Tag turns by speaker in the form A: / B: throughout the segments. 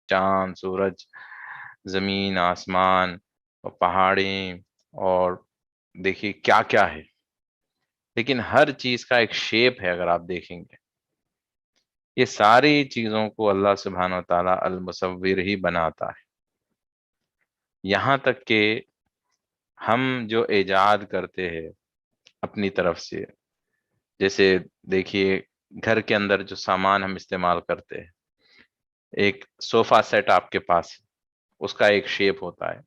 A: چاند سورج، زمین آسمان اور پہاڑیں، اور دیکھیے کیا کیا ہے، لیکن ہر چیز کا ایک شیپ ہے اگر آپ دیکھیں گے۔ یہ ساری چیزوں کو اللہ سبحانہ و تعالیٰ المصور ہی بناتا ہے، یہاں تک کہ ہم جو ایجاد کرتے ہیں اپنی طرف سے، جیسے دیکھیے گھر کے اندر جو سامان ہم استعمال کرتے ہیں، ایک صوفہ سیٹ آپ کے پاس ہے، اس کا ایک شیپ ہوتا ہے،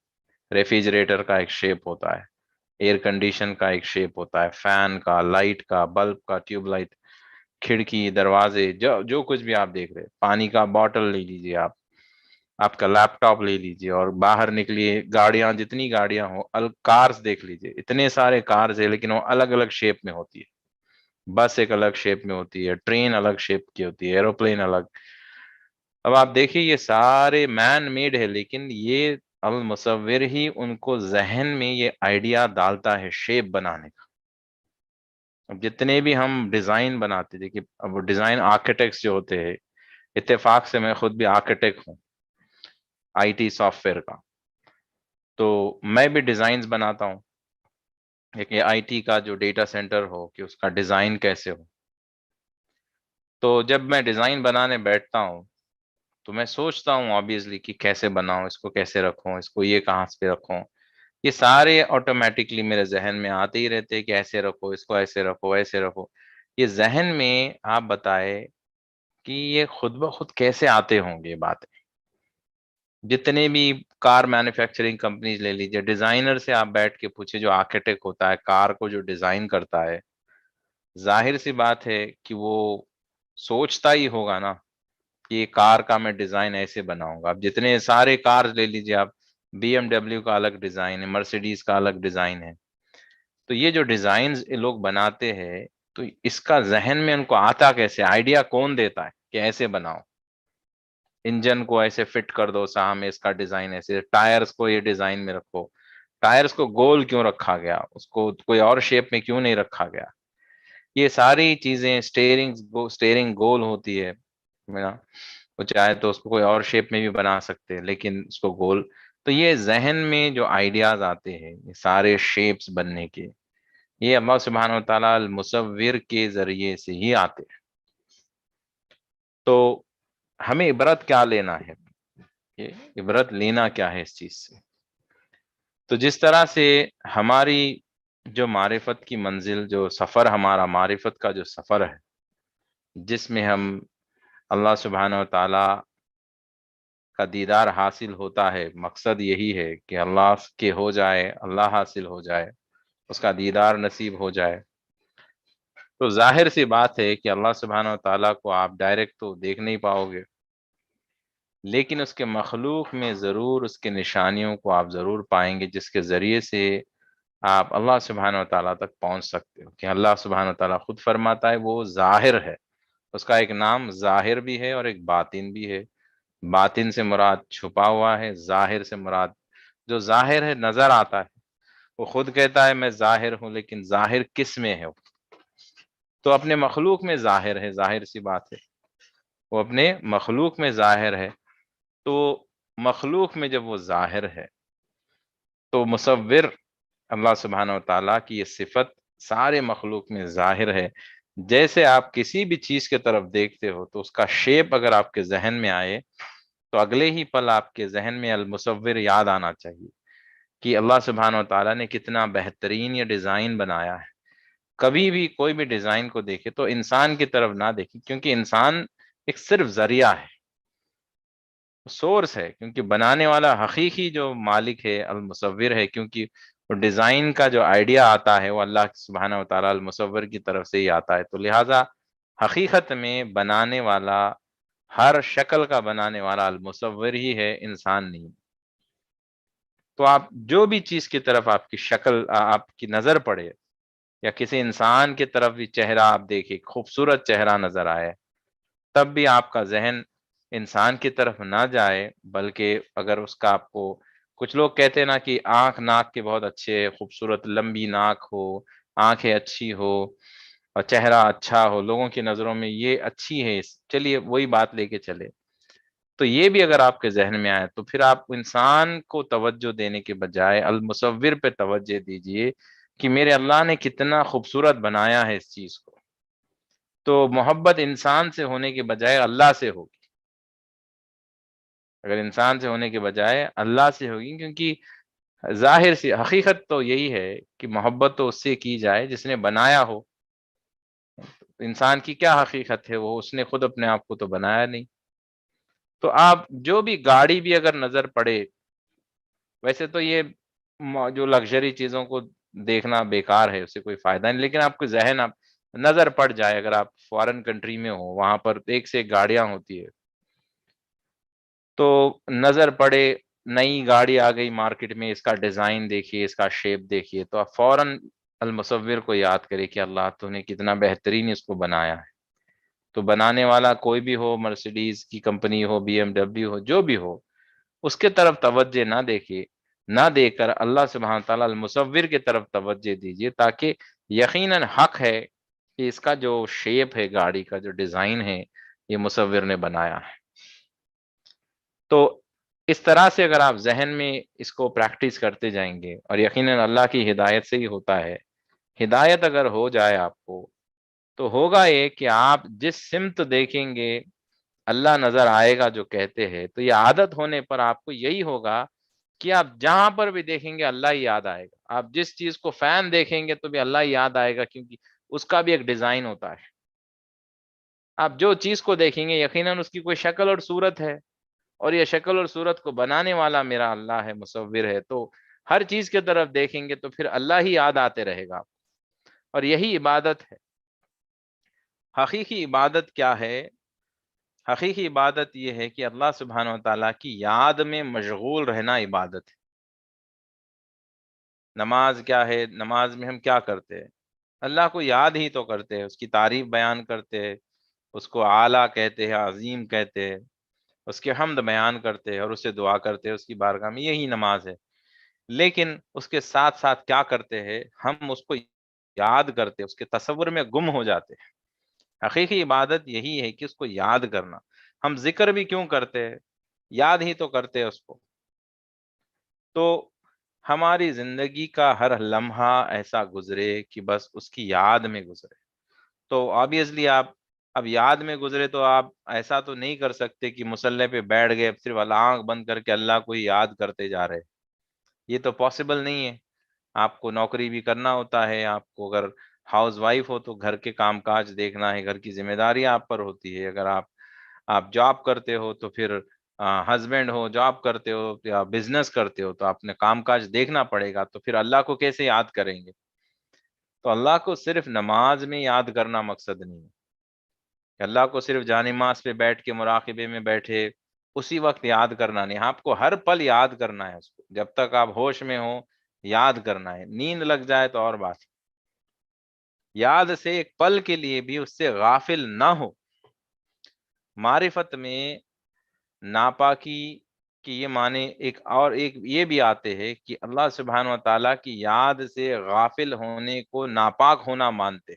A: ریفریجریٹر کا ایک شیپ ہوتا ہے، ایئر کنڈیشن کا ایک شیپ ہوتا ہے، فین کا، لائٹ کا، بلب کا، ٹیوب لائٹ، کھڑکی، دروازے، جو جو کچھ بھی آپ دیکھ رہے، پانی کا بوٹل لے لیجیے آپ کا لیپ ٹاپ لے لیجیے، اور باہر نکلیے، گاڑیاں جتنی گاڑیاں ہوں، کارز دیکھ لیجیے، اتنے سارے کارز ہیں لیکن وہ الگ الگ شیپ میں ہوتی ہے۔ بس ایک الگ شیپ میں ہوتی ہے، ٹرین الگ شیپ کی ہوتی ہے، ایروپلین الگ۔ اب آپ دیکھیے یہ سارے مین میڈ ہے، لیکن یہ المصور ہی ان کو ذہن میں یہ آئیڈیا ڈالتا ہے شیپ بنانے کا۔ اب جتنے بھی ہم ڈیزائن بناتے، دیکھیے اب ڈیزائن آرکیٹیکٹس جو ہوتے ہیں، اتفاق سے میں خود بھی آرکیٹیکٹ ہوں آئی ٹی سافٹ ویئر کا، تو میں بھی ڈیزائنز بناتا ہوں ایک آئی ٹی کا جو ڈیٹا سینٹر ہو کہ اس کا ڈیزائن کیسے ہو۔ تو جب میں ڈیزائن بنانے بیٹھتا ہوں تو میں سوچتا ہوں آبویسلی کہ کیسے بناؤں، اس کو کیسے رکھوں، اس کو یہ کہاں سے رکھوں، یہ سارے آٹومیٹکلی میرے ذہن میں آتے ہی رہتے کہ ایسے رکھو، اس کو ایسے رکھو، ایسے رکھو۔ یہ ذہن میں آپ بتائے کہ یہ خود بخود کیسے آتے ہوں گے یہ باتیں؟ جتنے بھی کار مینوفیکچرنگ کمپنیز لے لیجیے، ڈیزائنر سے آپ بیٹھ کے پوچھے، جو آرکیٹیکٹ ہوتا ہے کار کو جو ڈیزائن کرتا ہے، ظاہر سی بات ہے کہ وہ سوچتا ہی ہوگا نا کہ یہ کار کا میں ڈیزائن ایسے بناؤں گا۔ اب جتنے سارے کار لے لیجیے آپ، بی ایم ڈبلیو کا الگ ڈیزائن ہے، مرسیڈیز کا الگ ڈیزائن ہے، تو یہ جو ڈیزائنز لوگ بناتے ہیں، تو اس کا ذہن میں ان کو آتا کیسے، آئیڈیا کون دیتا ہے کہ ایسے بناؤ؟ انجن کو ایسے فٹ کر دو ساہ میں، اس کا ڈیزائن ایسے، ٹائرز کو یہ ڈیزائن میں رکھو، ٹائرز کو گول کیوں رکھا گیا، اس کو کوئی اور شیپ میں کیوں نہیں رکھا گیا؟ یہ ساری چیزیں، سٹیئرنگ گول ہوتی ہے نا، وہ چاہے تو اس کو کوئی اور شیپ میں بھی بنا سکتے ہیں، لیکن اس کو گول۔ تو یہ ذہن میں جو آئیڈیاز آتے ہیں یہ سارے شیپس بننے کے، یہ اللہ سبحانہ و تعالیٰ المصور کے ذریعے سے ہی آتے ہیں۔ تو ہمیں عبرت کیا لینا ہے، یہ عبرت لینا کیا ہے اس چیز سے؟ تو جس طرح سے ہماری جو معرفت کی منزل، جو سفر ہمارا معرفت کا جو سفر ہے، جس میں ہم اللہ سبحانہ و تعالیٰ کا دیدار حاصل ہوتا ہے، مقصد یہی ہے کہ اللہ کے ہو جائے، اللہ حاصل ہو جائے، اس کا دیدار نصیب ہو جائے۔ تو ظاہر سی بات ہے کہ اللہ سبحانہ و تعالیٰ کو آپ ڈائریکٹ تو دیکھ نہیں پاؤ گے، لیکن اس کے مخلوق میں ضرور اس کے نشانیوں کو آپ ضرور پائیں گے، جس کے ذریعے سے آپ اللہ سبحانہ و تعالیٰ تک پہنچ سکتے ہو۔ کہ اللہ سبحانہ و تعالیٰ خود فرماتا ہے وہ ظاہر ہے، اس کا ایک نام ظاہر بھی ہے اور ایک باطن بھی ہے۔ باطن سے مراد چھپا ہوا ہے، ظاہر سے مراد جو ظاہر ہے، نظر آتا ہے۔ وہ خود کہتا ہے میں ظاہر ہوں، لیکن ظاہر کس میں ہے؟ تو اپنے مخلوق میں ظاہر ہے، ظاہر سی بات ہے، وہ اپنے مخلوق میں ظاہر ہے۔ تو مخلوق میں جب وہ ظاہر ہے تو مصور اللہ سبحانہ و تعالیٰ کی یہ صفت سارے مخلوق میں ظاہر ہے۔ جیسے آپ کسی بھی چیز کے طرف دیکھتے ہو تو اس کا شیپ اگر آپ کے ذہن میں آئے تو اگلے ہی پل آپ کے ذہن میں المصور یاد آنا چاہیے کہ اللہ سبحانہ و تعالیٰ نے کتنا بہترین یہ ڈیزائن بنایا ہے۔ کبھی بھی کوئی بھی ڈیزائن کو دیکھے تو انسان کی طرف نہ دیکھے، کیونکہ انسان ایک صرف ذریعہ ہے، سورس ہے، کیونکہ بنانے والا حقیقی جو مالک ہے المصور ہے، کیونکہ وہ ڈیزائن کا جو آئیڈیا آتا ہے وہ اللہ سبحانہ و تعالیٰ المصور کی طرف سے ہی آتا ہے۔ تو لہٰذا حقیقت میں بنانے والا، ہر شکل کا بنانے والا المصور ہی ہے، انسان نہیں۔ تو آپ جو بھی چیز کی طرف آپ کی شکل، آپ کی نظر پڑے، یا کسی انسان کی طرف بھی چہرہ آپ دیکھیں، خوبصورت چہرہ نظر آئے، تب بھی آپ کا ذہن انسان کی طرف نہ جائے، بلکہ اگر اس کا آپ کو، کچھ لوگ کہتے ہیں نا کہ آنکھ ناک کے بہت اچھے، خوبصورت لمبی ناک ہو، آنکھیں اچھی ہو اور چہرہ اچھا ہو، لوگوں کی نظروں میں یہ اچھی ہے، چلیے وہی بات لے کے چلے۔ تو یہ بھی اگر آپ کے ذہن میں آئے تو پھر آپ انسان کو توجہ دینے کے بجائے المصور پہ توجہ دیجئے کہ میرے اللہ نے کتنا خوبصورت بنایا ہے اس چیز کو. تو محبت انسان سے ہونے کے بجائے اللہ سے ہوگی. اگر انسان سے ہونے کے بجائے اللہ سے ہوگی، کیونکہ ظاہر سی حقیقت تو یہی ہے کہ محبت تو اس سے کی جائے جس نے بنایا ہو. انسان کی کیا حقیقت ہے، وہ اس نے خود اپنے آپ کو تو بنایا نہیں. تو آپ جو بھی گاڑی بھی اگر نظر پڑے، ویسے تو یہ جو لگژری چیزوں کو دیکھنا بیکار ہے، اس سے کوئی فائدہ نہیں، لیکن آپ کو ذہن آپ نظر پڑ جائے، اگر آپ فارن کنٹری میں ہو، وہاں پر ایک سے ایک گاڑیاں ہوتی ہے، تو نظر پڑے نئی گاڑی آ گئی مارکیٹ میں، اس کا ڈیزائن دیکھیے، اس کا شیپ دیکھیے، تو آپ فوراً المصور کو یاد کرے کہ اللہ تو نے کتنا بہترین اس کو بنایا ہے. تو بنانے والا کوئی بھی ہو، مرسیڈیز کی کمپنی ہو، بی ایم ڈبلیو ہو، جو بھی ہو، اس کے طرف توجہ نہ دیکھیے، نہ دے کر اللہ سبحانہ تعالیٰ المصور کی طرف توجہ دیجیے، تاکہ یقیناً حق ہے کہ اس کا جو شیپ ہے، گاڑی کا جو ڈیزائن ہے، یہ مصور نے بنایا ہے. تو اس طرح سے اگر آپ ذہن میں اس کو پریکٹس کرتے جائیں گے، اور یقیناً اللہ کی ہدایت سے ہی ہوتا ہے، ہدایت اگر ہو جائے آپ کو، تو ہوگا یہ کہ آپ جس سمت دیکھیں گے اللہ نظر آئے گا جو کہتے ہیں. تو یہ عادت ہونے پر آپ کو یہی ہوگا کہ آپ جہاں پر بھی دیکھیں گے اللہ ہی یاد آئے گا. آپ جس چیز کو فین دیکھیں گے تو بھی اللہ ہی یاد آئے گا، کیونکہ اس کا بھی ایک ڈیزائن ہوتا ہے. آپ جو چیز کو دیکھیں گے یقیناً اس کی کوئی شکل اور صورت ہے، اور یہ شکل اور صورت کو بنانے والا میرا اللہ ہے، مصور ہے. تو ہر چیز کی طرف دیکھیں گے تو پھر اللہ ہی یاد آتے رہے گا. اور یہی عبادت ہے. حقیقی عبادت کیا ہے؟ حقیقی عبادت یہ ہے کہ اللہ سبحانہ و تعالیٰ کی یاد میں مشغول رہنا عبادت ہے. نماز کیا ہے؟ نماز میں ہم کیا کرتے ہیں؟ اللہ کو یاد ہی تو کرتے ہیں، اس کی تعریف بیان کرتے ہیں، اس کو اعلیٰ کہتے ہیں، عظیم کہتے ہیں، اس کے حمد بیان کرتے ہیں اور اس سے دعا کرتے ہیں اس کی بارگاہ میں. یہی نماز ہے. لیکن اس کے ساتھ ساتھ کیا کرتے ہیں؟ ہم اس کو یاد کرتے، اس کے تصور میں گم ہو جاتے ہیں. حقیقی عبادت یہی ہے کہ اس کو یاد کرنا. ہم ذکر بھی کیوں کرتے ہیں؟ یاد ہی تو کرتے ہیں اس کو. تو ہماری زندگی کا ہر لمحہ ایسا گزرے کہ بس اس کی یاد میں گزرے. تو آبویسلی آپ اب یاد میں گزرے تو آپ ایسا تو نہیں کر سکتے کہ مصلی پہ بیٹھ گئے صرف آنکھ بند کر کے اللہ کو ہی یاد کرتے جا رہے. یہ تو پاسبل نہیں ہے. آپ کو نوکری بھی کرنا ہوتا ہے، آپ کو اگر ہاؤس وائف ہو تو گھر کے کام کاج دیکھنا ہے، گھر کی ذمہ داریاں آپ پر ہوتی ہے. اگر آپ جاب کرتے ہو تو پھر ہسبینڈ ہو، جاب کرتے ہو یا بزنس کرتے ہو تو آپ نے کام کاج دیکھنا پڑے گا. تو پھر اللہ کو کیسے یاد کریں گے؟ تو اللہ کو صرف نماز میں یاد کرنا مقصد نہیں ہے کہ اللہ کو صرف جانماز پہ بیٹھ کے مراقبے میں بیٹھے اسی وقت یاد کرنا نہیں. آپ کو ہر پل یاد کرنا ہے اس کو. جب تک آپ ہوش میں ہو یاد کرنا ہے. نیند لگ جائے تو اور بات. یاد سے ایک پل کے لیے بھی اس سے غافل نہ ہو. معرفت میں ناپاکی کی یہ معنی ایک یہ بھی آتے ہیں کہ اللہ سبحانہ و تعالیٰ کی یاد سے غافل ہونے کو ناپاک ہونا مانتے.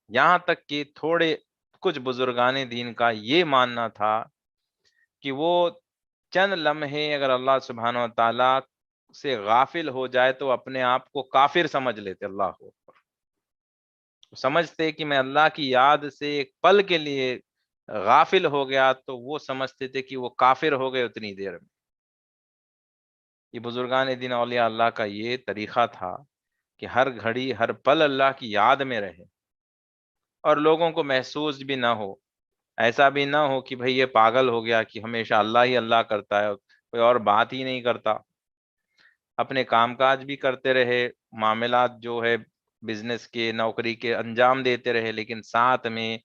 A: یہاں تک کہ کچھ بزرگان دین کا یہ ماننا تھا کہ وہ چند لمحے اگر اللہ سبحانہ و تعالیٰ سے غافل ہو جائے تو اپنے آپ کو کافر سمجھ لیتے. اللہ کو سمجھتے کہ میں اللہ کی یاد سے ایک پل کے لیے غافل ہو گیا تو وہ سمجھتے تھے کہ وہ کافر ہو گئے اتنی دیر میں. یہ بزرگان دین اولیاء اللہ کا یہ طریقہ تھا کہ ہر گھڑی ہر پل اللہ کی یاد میں رہے اور لوگوں کو محسوس بھی نہ ہو. ایسا بھی نہ ہو کہ بھئی یہ پاگل ہو گیا کہ ہمیشہ اللہ ہی اللہ کرتا ہے، کوئی اور بات ہی نہیں کرتا. اپنے کام کاج بھی کرتے رہے، معاملات جو ہے بزنس کے، نوکری کے انجام دیتے رہے، لیکن ساتھ میں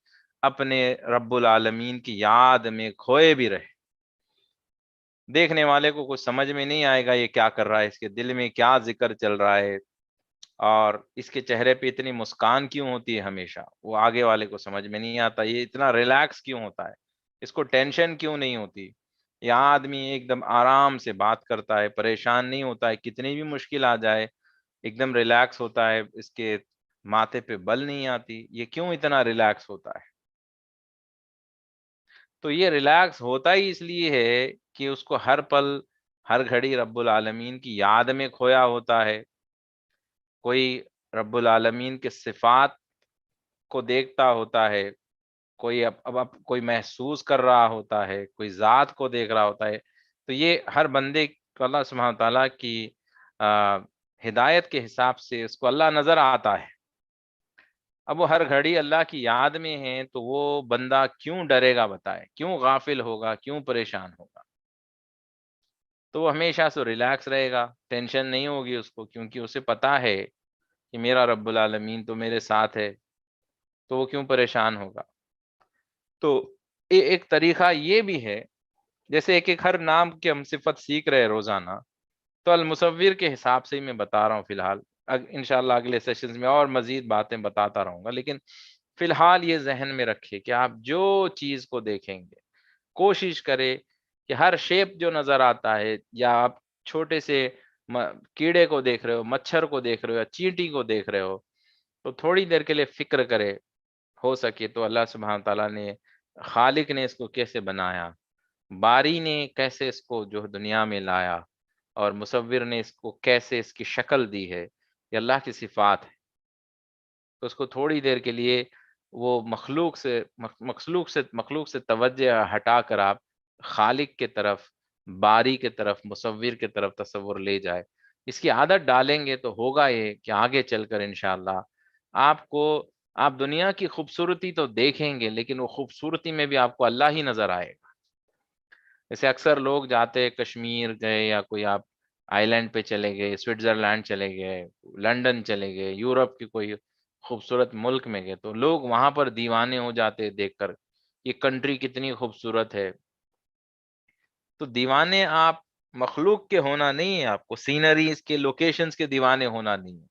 A: اپنے رب العالمین کی یاد میں کھوئے بھی رہے. دیکھنے والے کو کچھ سمجھ میں نہیں آئے گا یہ کیا کر رہا ہے، اس کے دل میں کیا ذکر چل رہا ہے، اور اس کے چہرے پہ اتنی مسکان کیوں ہوتی ہے ہمیشہ، وہ آگے والے کو سمجھ میں نہیں آتا. یہ اتنا ریلیکس کیوں ہوتا ہے، اس کو ٹینشن کیوں نہیں ہوتی. یہاں آدمی ایک دم آرام سے بات کرتا ہے، پریشان نہیں ہوتا ہے، کتنی بھی مشکل آ جائے ایک دم ریلیکس ہوتا ہے، اس کے ماتھے پہ بل نہیں آتی. یہ کیوں اتنا ریلیکس ہوتا ہے؟ تو یہ ریلیکس ہوتا ہی اس لیے ہے کہ اس کو ہر پل ہر گھڑی رب العالمین کی یاد میں کھویا ہوتا ہے، کوئی رب العالمین کے صفات کو دیکھتا ہوتا ہے، کوئی اب کوئی محسوس کر رہا ہوتا ہے، کوئی ذات کو دیکھ رہا ہوتا ہے۔ تو یہ ہر بندے کو اللہ سبحانہ تعالیٰ کی ہدایت کے حساب سے اس کو اللہ نظر آتا ہے۔ اب وہ ہر گھڑی اللہ کی یاد میں ہے تو وہ بندہ کیوں ڈرے گا بتائے، کیوں غافل ہوگا، کیوں پریشان ہوگا؟ تو وہ ہمیشہ سے ریلیکس رہے گا، ٹینشن نہیں ہوگی اس کو، کیونکہ اسے پتا ہے کہ میرا رب العالمین تو میرے ساتھ ہے، تو وہ کیوں پریشان ہوگا؟ تو ایک طریقہ یہ بھی ہے، جیسے ایک ایک ہر نام کی ہم صفت سیکھ رہے ہیں روزانہ، تو المصور کے حساب سے ہی میں بتا رہا ہوں فی الحال، انشاءاللہ اگلے سیشنز میں اور مزید باتیں بتاتا رہوں گا، لیکن فی الحال یہ ذہن میں رکھے کہ آپ جو چیز کو دیکھیں گے کوشش کرے کہ ہر شیپ جو نظر آتا ہے، یا آپ چھوٹے سے کیڑے کو دیکھ رہے ہو، مچھر کو دیکھ رہے ہو، یا چینٹی کو دیکھ رہے ہو، تو تھوڑی دیر کے لیے فکر کرے، ہو سکے تو اللہ سبحانہ تعالیٰ نے، خالق نے اس کو کیسے بنایا، باری نے کیسے اس کو جو دنیا میں لایا، اور مصور نے اس کو کیسے اس کی شکل دی ہے، یہ اللہ کی صفات ہے۔ تو اس کو تھوڑی دیر کے لیے وہ مخلوق سے توجہ ہٹا کر آپ خالق کے طرف، باری کے طرف، مصور کے طرف تصور لے جائے۔ اس کی عادت ڈالیں گے تو ہوگا یہ کہ آگے چل کر انشاءاللہ آپ کو، آپ دنیا کی خوبصورتی تو دیکھیں گے، لیکن وہ خوبصورتی میں بھی آپ کو اللہ ہی نظر آئے گا۔ جیسے اکثر لوگ جاتے، کشمیر گئے، یا کوئی آپ آئی لینڈ پہ چلے گئے، سوئٹزرلینڈ چلے گئے، لنڈن چلے گئے، یورپ کی کوئی خوبصورت ملک میں گئے، تو لوگ وہاں پر دیوانے ہو جاتے دیکھ کر، یہ کنٹری کتنی خوبصورت ہے۔ تو دیوانے آپ مخلوق کے ہونا نہیں ہے، آپ کو سینریز کے، لوکیشنز کے دیوانے ہونا نہیں ہے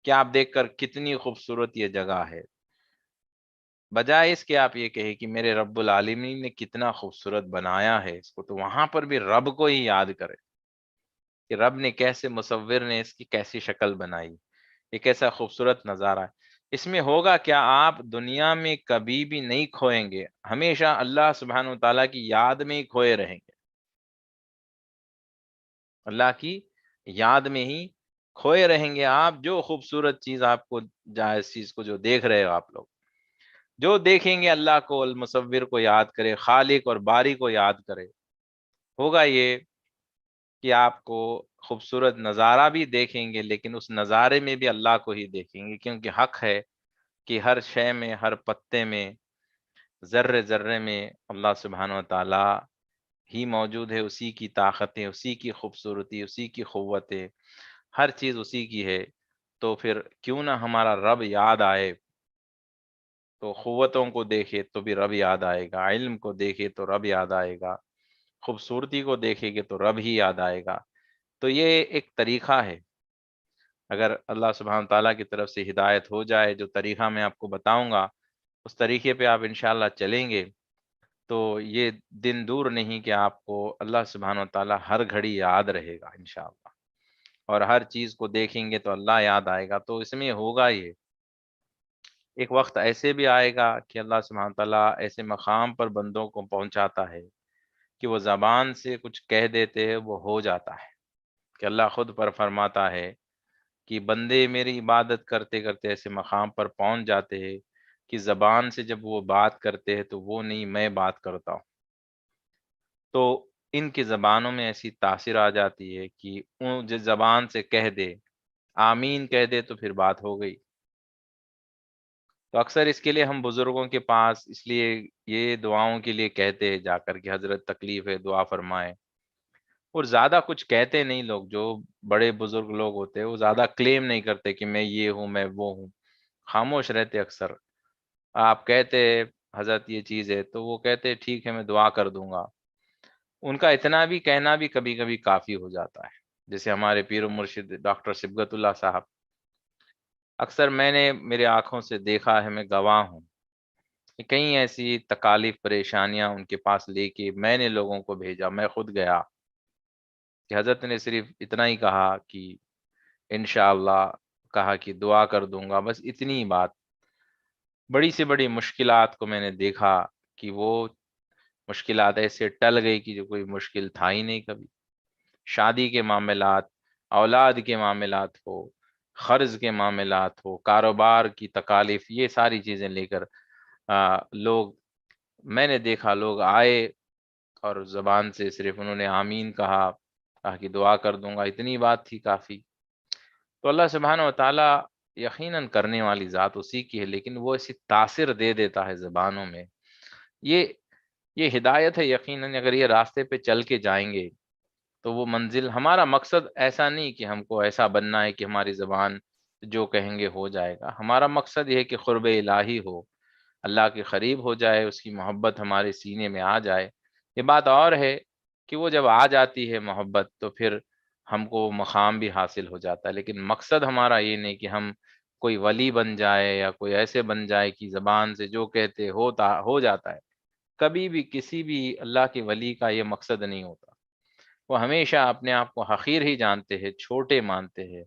A: کہ آپ دیکھ کر کتنی خوبصورت یہ جگہ ہے، بجائے اس کے آپ یہ کہیں کہ میرے رب العالمین نے کتنا خوبصورت بنایا ہے اس کو، تو وہاں پر بھی رب کو ہی یاد کرے کہ رب نے کیسے، مصور نے اس کی کیسی شکل بنائی، یہ کیسا خوبصورت نظارہ ہے۔ اس میں ہوگا کیا، آپ دنیا میں کبھی بھی نہیں کھوئیں گے، ہمیشہ اللہ سبحانہ و تعالیٰ کی یاد میں ہی کھوئے رہیں گے، اللہ کی یاد میں ہی کھوئے رہیں گے آپ۔ جو خوبصورت چیز آپ کو، جائز چیز کو جو دیکھ رہے ہو آپ لوگ، جو دیکھیں گے اللہ کو، المصور کو یاد کرے، خالق اور باری کو یاد کرے، ہوگا یہ کہ آپ کو خوبصورت نظارہ بھی دیکھیں گے، لیکن اس نظارے میں بھی اللہ کو ہی دیکھیں گے، کیونکہ حق ہے کہ ہر شے میں، ہر پتے میں، ذرے ذرے میں اللہ سبحانہ و تعالی ہی موجود ہے، اسی کی طاقتیں، اسی کی خوبصورتی، اسی کی قوتیں، ہر چیز اسی کی ہے۔ تو پھر کیوں نہ ہمارا رب یاد آئے، تو قوتوں کو دیکھے تو بھی رب یاد آئے گا، علم کو دیکھے تو رب یاد آئے گا، خوبصورتی کو دیکھے گے تو رب ہی یاد آئے گا۔ تو یہ ایک طریقہ ہے، اگر اللہ سبحانہ تعالیٰ کی طرف سے ہدایت ہو جائے، جو طریقہ میں آپ کو بتاؤں گا، اس طریقے پہ آپ انشاءاللہ چلیں گے، تو یہ دن دور نہیں کہ آپ کو اللہ سبحانہ تعالیٰ ہر گھڑی یاد رہے گا انشاءاللہ، اور ہر چیز کو دیکھیں گے تو اللہ یاد آئے گا۔ تو اس میں ہوگا یہ، ایک وقت ایسے بھی آئے گا کہ اللہ سبحانہ تعالیٰ ایسے مقام پر بندوں کو پہنچاتا ہے کہ وہ زبان سے کچھ کہہ دیتے ہیں، وہ ہو جاتا ہے، کہ اللہ خود پر فرماتا ہے کہ بندے میری عبادت کرتے کرتے ایسے مقام پر پہنچ جاتے ہیں کہ زبان سے جب وہ بات کرتے ہیں تو وہ نہیں، میں بات کرتا ہوں۔ تو ان کی زبانوں میں ایسی تاثیر آ جاتی ہے کہ اون جس زبان سے کہہ دے، آمین کہہ دے، تو پھر بات ہو گئی۔ تو اکثر اس کے لیے ہم بزرگوں کے پاس اس لیے یہ دعاؤں کے لیے کہتے ہیں جا کر کہ حضرت تکلیف ہے، دعا فرمائیں، اور زیادہ کچھ کہتے نہیں لوگ، جو بڑے بزرگ لوگ ہوتے ہیں وہ زیادہ کلیم نہیں کرتے کہ میں یہ ہوں، میں وہ ہوں، خاموش رہتے اکثر۔ آپ کہتے حضرت یہ چیز ہے تو وہ کہتے ٹھیک ہے میں دعا کر دوں گا، ان کا اتنا بھی کہنا بھی کبھی کبھی کافی ہو جاتا ہے۔ جیسے ہمارے پیر و مرشد ڈاکٹر صبغت اللہ صاحب، اکثر میں نے میرے آنکھوں سے دیکھا ہے، میں گواہ ہوں کہ کئی ایسی تکالیف، پریشانیاں ان کے پاس لے کے میں نے لوگوں کو بھیجا، میں خود گیا، کہ حضرت نے صرف اتنا ہی کہا کہ انشاءاللہ، کہا کہ دعا کر دوں گا، بس اتنی ہی بات۔ بڑی سے بڑی مشکلات کو میں نے دیکھا کہ وہ مشکلات ایسے ٹل گئی کہ جو کوئی مشکل تھا ہی نہیں کبھی. شادی کے معاملات، اولاد کے معاملات ہو، قرض کے معاملات ہو، کاروبار کی تکالیف، یہ ساری چیزیں لے کر لوگ، میں نے دیکھا لوگ آئے اور زبان سے صرف انہوں نے آمین کہا کہ دعا کر دوں گا، اتنی بات تھی کافی. تو اللہ سبحانہ و تعالیٰ یقیناً کرنے والی ذات اسی کی ہے، لیکن وہ ایسی تاثر دے دیتا ہے زبانوں میں. یہ یہ ہدایت ہے یقیناً. اگر یہ راستے پہ چل کے جائیں گے تو وہ منزل، ہمارا مقصد ایسا نہیں کہ ہم کو ایسا بننا ہے کہ ہماری زبان جو کہیں گے ہو جائے گا. ہمارا مقصد یہ ہے کہ قرب الہی ہو، اللہ کے قریب ہو جائے، اس کی محبت ہمارے سینے میں آ جائے. یہ بات اور ہے کہ وہ جب آ جاتی ہے محبت تو پھر ہم کو مقام بھی حاصل ہو جاتا ہے، لیکن مقصد ہمارا یہ نہیں کہ ہم کوئی ولی بن جائے یا کوئی ایسے بن جائے کہ زبان سے جو کہتے ہو جاتا ہے. کبھی بھی کسی بھی اللہ کے ولی کا یہ مقصد نہیں ہوتا. وہ ہمیشہ اپنے آپ کو حقیر ہی جانتے ہیں، چھوٹے مانتے ہیں،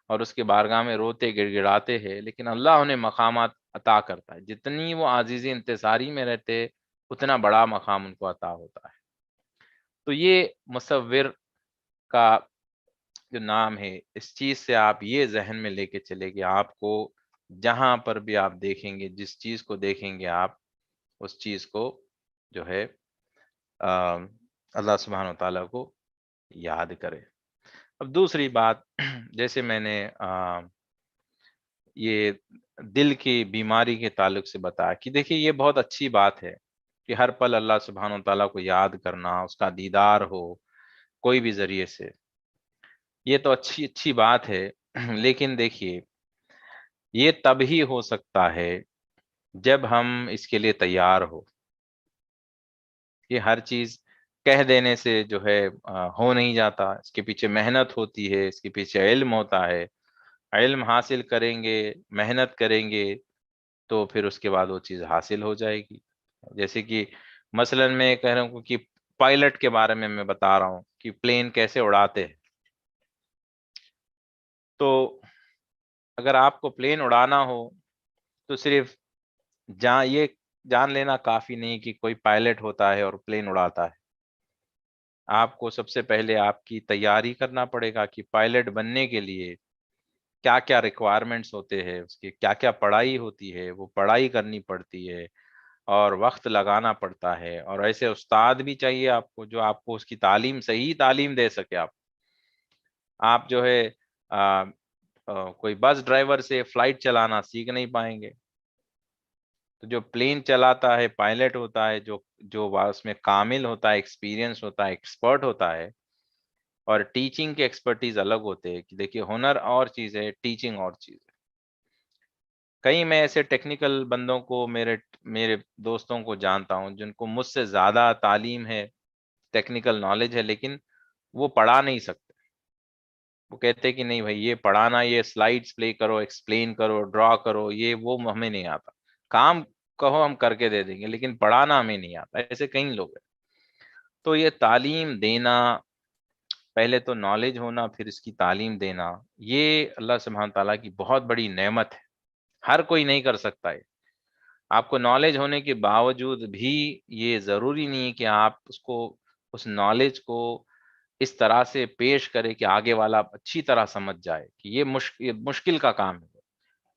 A: اور اس کے بارگاہ میں روتے گڑ گڑاتے ہیں، لیکن اللہ انہیں مقامات عطا کرتا ہے. جتنی وہ عاجزی انتصاری میں رہتے اتنا بڑا مقام ان کو عطا ہوتا ہے. تو یہ مصور کا جو نام ہے، اس چیز سے آپ یہ ذہن میں لے کے چلے کہ آپ کو جہاں پر بھی آپ دیکھیں گے، جس چیز کو دیکھیں گے آپ اس چیز کو جو ہے اللہ سبحانہ و تعالیٰ کو یاد کرے. اب دوسری بات، جیسے میں نے یہ دل کی بیماری کے تعلق سے بتایا کہ دیکھیے یہ بہت اچھی بات ہے کہ ہر پل اللہ سبحانہ و تعالیٰ کو یاد کرنا، اس کا دیدار ہو کوئی بھی ذریعے سے، یہ تو اچھی بات ہے. لیکن دیکھیے یہ تب ہی ہو سکتا ہے جب ہم اس کے لیے تیار ہو. یہ ہر چیز کہہ دینے سے جو ہے ہو نہیں جاتا. اس کے پیچھے محنت ہوتی ہے، اس کے پیچھے علم ہوتا ہے. علم حاصل کریں گے، محنت کریں گے تو پھر اس کے بعد وہ چیز حاصل ہو جائے گی. جیسے کہ مثلا میں کہہ رہا ہوں کہ پائلٹ کے بارے میں بتا رہا ہوں کہ پلین کیسے اڑاتے ہیں. تو اگر آپ کو پلین اڑانا ہو تو صرف یہ جان لینا کافی نہیں کہ کوئی پائلٹ ہوتا ہے اور پلین اڑاتا ہے. آپ کو سب سے پہلے آپ کی تیاری کرنا پڑے گا کہ پائلٹ بننے کے لیے کیا کیا ریکوائرمنٹس ہوتے ہیں، اس کی کیا کیا پڑھائی ہوتی ہے، وہ پڑھائی کرنی پڑتی ہے اور وقت لگانا پڑتا ہے. اور ایسے استاد بھی چاہیے آپ کو جو آپ کو اس کی تعلیم، صحیح تعلیم دے سکے. آپ جو ہے کوئی بس ڈرائیور سے فلائٹ چلانا سیکھ نہیں پائیں گے. تو جو پلین چلاتا ہے، پائلٹ ہوتا ہے، جو اس میں کامل ہوتا ہے، ایکسپیرینس ہوتا ہے، ایکسپرٹ ہوتا ہے. اور ٹیچنگ کے ایکسپرٹیز الگ ہوتے ہیں کہ دیکھیے ہنر اور چیز ہے، ٹیچنگ اور چیز ہے. کئی میں ایسے ٹیکنیکل بندوں کو، میرے دوستوں کو جانتا ہوں جن کو مجھ سے زیادہ تعلیم ہے، ٹیکنیکل نالج ہے، لیکن وہ پڑھا نہیں سکتے. وہ کہتے کہ نہیں بھائی یہ پڑھانا، یہ سلائیڈز پلے کرو، ایکسپلین کرو، ڈرا کرو، یہ وہ ہمیں نہیں آتا. کام کہو ہم کر کے دے دیں گے لیکن پڑھانا ہمیں نہیں آتا. ایسے کئی لوگ ہیں. تو یہ تعلیم دینا، پہلے تو نالج ہونا، پھر اس کی تعلیم دینا، یہ اللہ سبحانہ تعالیٰ کی بہت بڑی نعمت ہے. ہر کوئی نہیں کر سکتا ہے. آپ کو نالج ہونے کے باوجود بھی یہ ضروری نہیں ہے کہ آپ اس نالج کو اس طرح سے پیش کرے کہ آگے والا اچھی طرح سمجھ جائے کہ یہ مشکل کا کام ہے.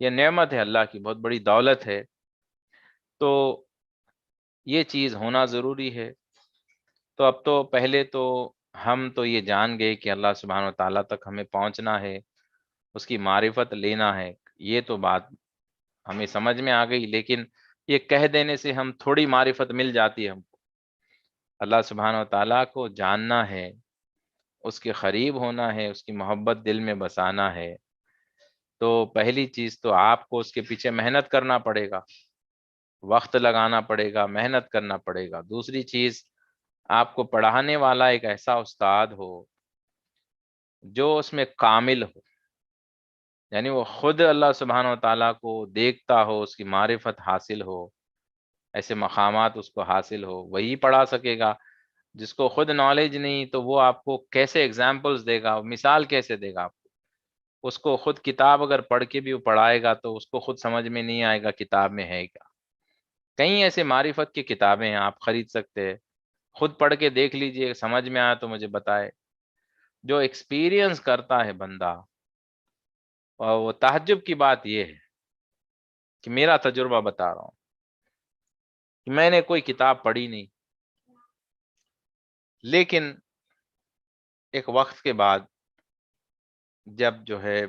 A: یہ نعمت ہے، اللہ کی بہت بڑی دولت ہے. تو یہ چیز ہونا ضروری ہے. تو اب تو پہلے تو ہم تو یہ جان گئے کہ اللہ سبحانہ و تعالیٰ تک ہمیں پہنچنا ہے، اس کی معرفت لینا ہے. یہ تو بات ہمیں سمجھ میں آ گئی، لیکن یہ کہہ دینے سے ہم تھوڑی معرفت مل جاتی ہے. ہم کو اللہ سبحانہ و تعالیٰ کو جاننا ہے، اس کے قریب ہونا ہے، اس کی محبت دل میں بسانا ہے. تو پہلی چیز تو آپ کو اس کے پیچھے محنت کرنا پڑے گا، وقت لگانا پڑے گا، محنت کرنا پڑے گا. دوسری چیز، آپ کو پڑھانے والا ایک ایسا استاد ہو جو اس میں کامل ہو، یعنی وہ خود اللہ سبحانہ و تعالیٰ کو دیکھتا ہو، اس کی معرفت حاصل ہو، ایسے مقامات اس کو حاصل ہو. وہی پڑھا سکے گا. جس کو خود نالج نہیں تو وہ آپ کو کیسے ایگزامپلز دے گا، مثال کیسے دے گا آپ کو. اس کو خود کتاب اگر پڑھ کے بھی وہ پڑھائے گا تو اس کو خود سمجھ میں نہیں آئے گا کتاب میں ہے کیا. کئی ایسے معرفت کی کتابیں ہیں، آپ خرید سکتے ہیں، خود پڑھ کے دیکھ لیجئے، سمجھ میں آیا تو مجھے بتائے۔ جو ایکسپیرینس کرتا ہے بندہ، اور وہ تعجب کی بات یہ ہے کہ میرا تجربہ بتا رہا ہوں کہ میں نے کوئی کتاب پڑھی نہیں، لیکن ایک وقت کے بعد جب جو ہے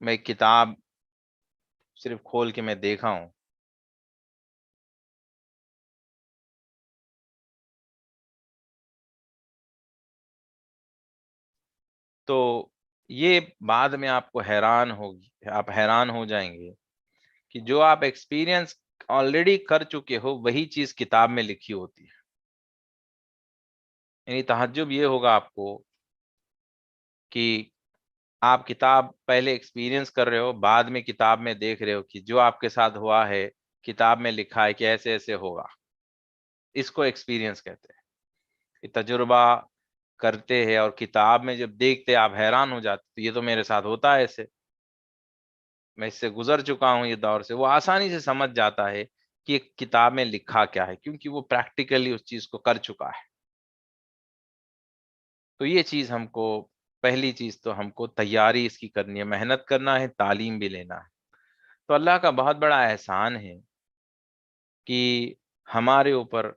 A: میں کتاب صرف کھول کے میں دیکھا ہوں، تو یہ بعد میں آپ کو آپ حیران ہو جائیں گے کہ جو آپ ایکسپیرینس آلریڈی کر چکے ہو وہی چیز کتاب میں لکھی ہوتی ہے۔ یعنی تعجب یہ ہوگا آپ کو کہ آپ کتاب پہلے ایکسپیرینس کر رہے ہو، بعد میں کتاب میں دیکھ رہے ہو کہ جو آپ کے ساتھ ہوا ہے کتاب میں لکھا ہے کہ ایسے ایسے ہوگا۔ اس کو ایکسپیرینس کہتے ہیں۔ یہ تجربہ کرتے ہیں اور کتاب میں جب دیکھتے آپ حیران ہو جاتے، تو یہ تو میرے ساتھ ہوتا ہے ایسے، میں اس سے گزر چکا ہوں یہ دور سے۔ وہ آسانی سے سمجھ جاتا ہے کہ ایک کتاب میں لکھا کیا ہے، کیونکہ وہ پریکٹیکلی اس چیز کو کر چکا ہے۔ تو یہ چیز ہم کو، پہلی چیز تو ہم کو تیاری اس کی کرنی ہے، محنت کرنا ہے، تعلیم بھی لینا ہے۔ تو اللہ کا بہت بڑا احسان ہے کہ ہمارے اوپر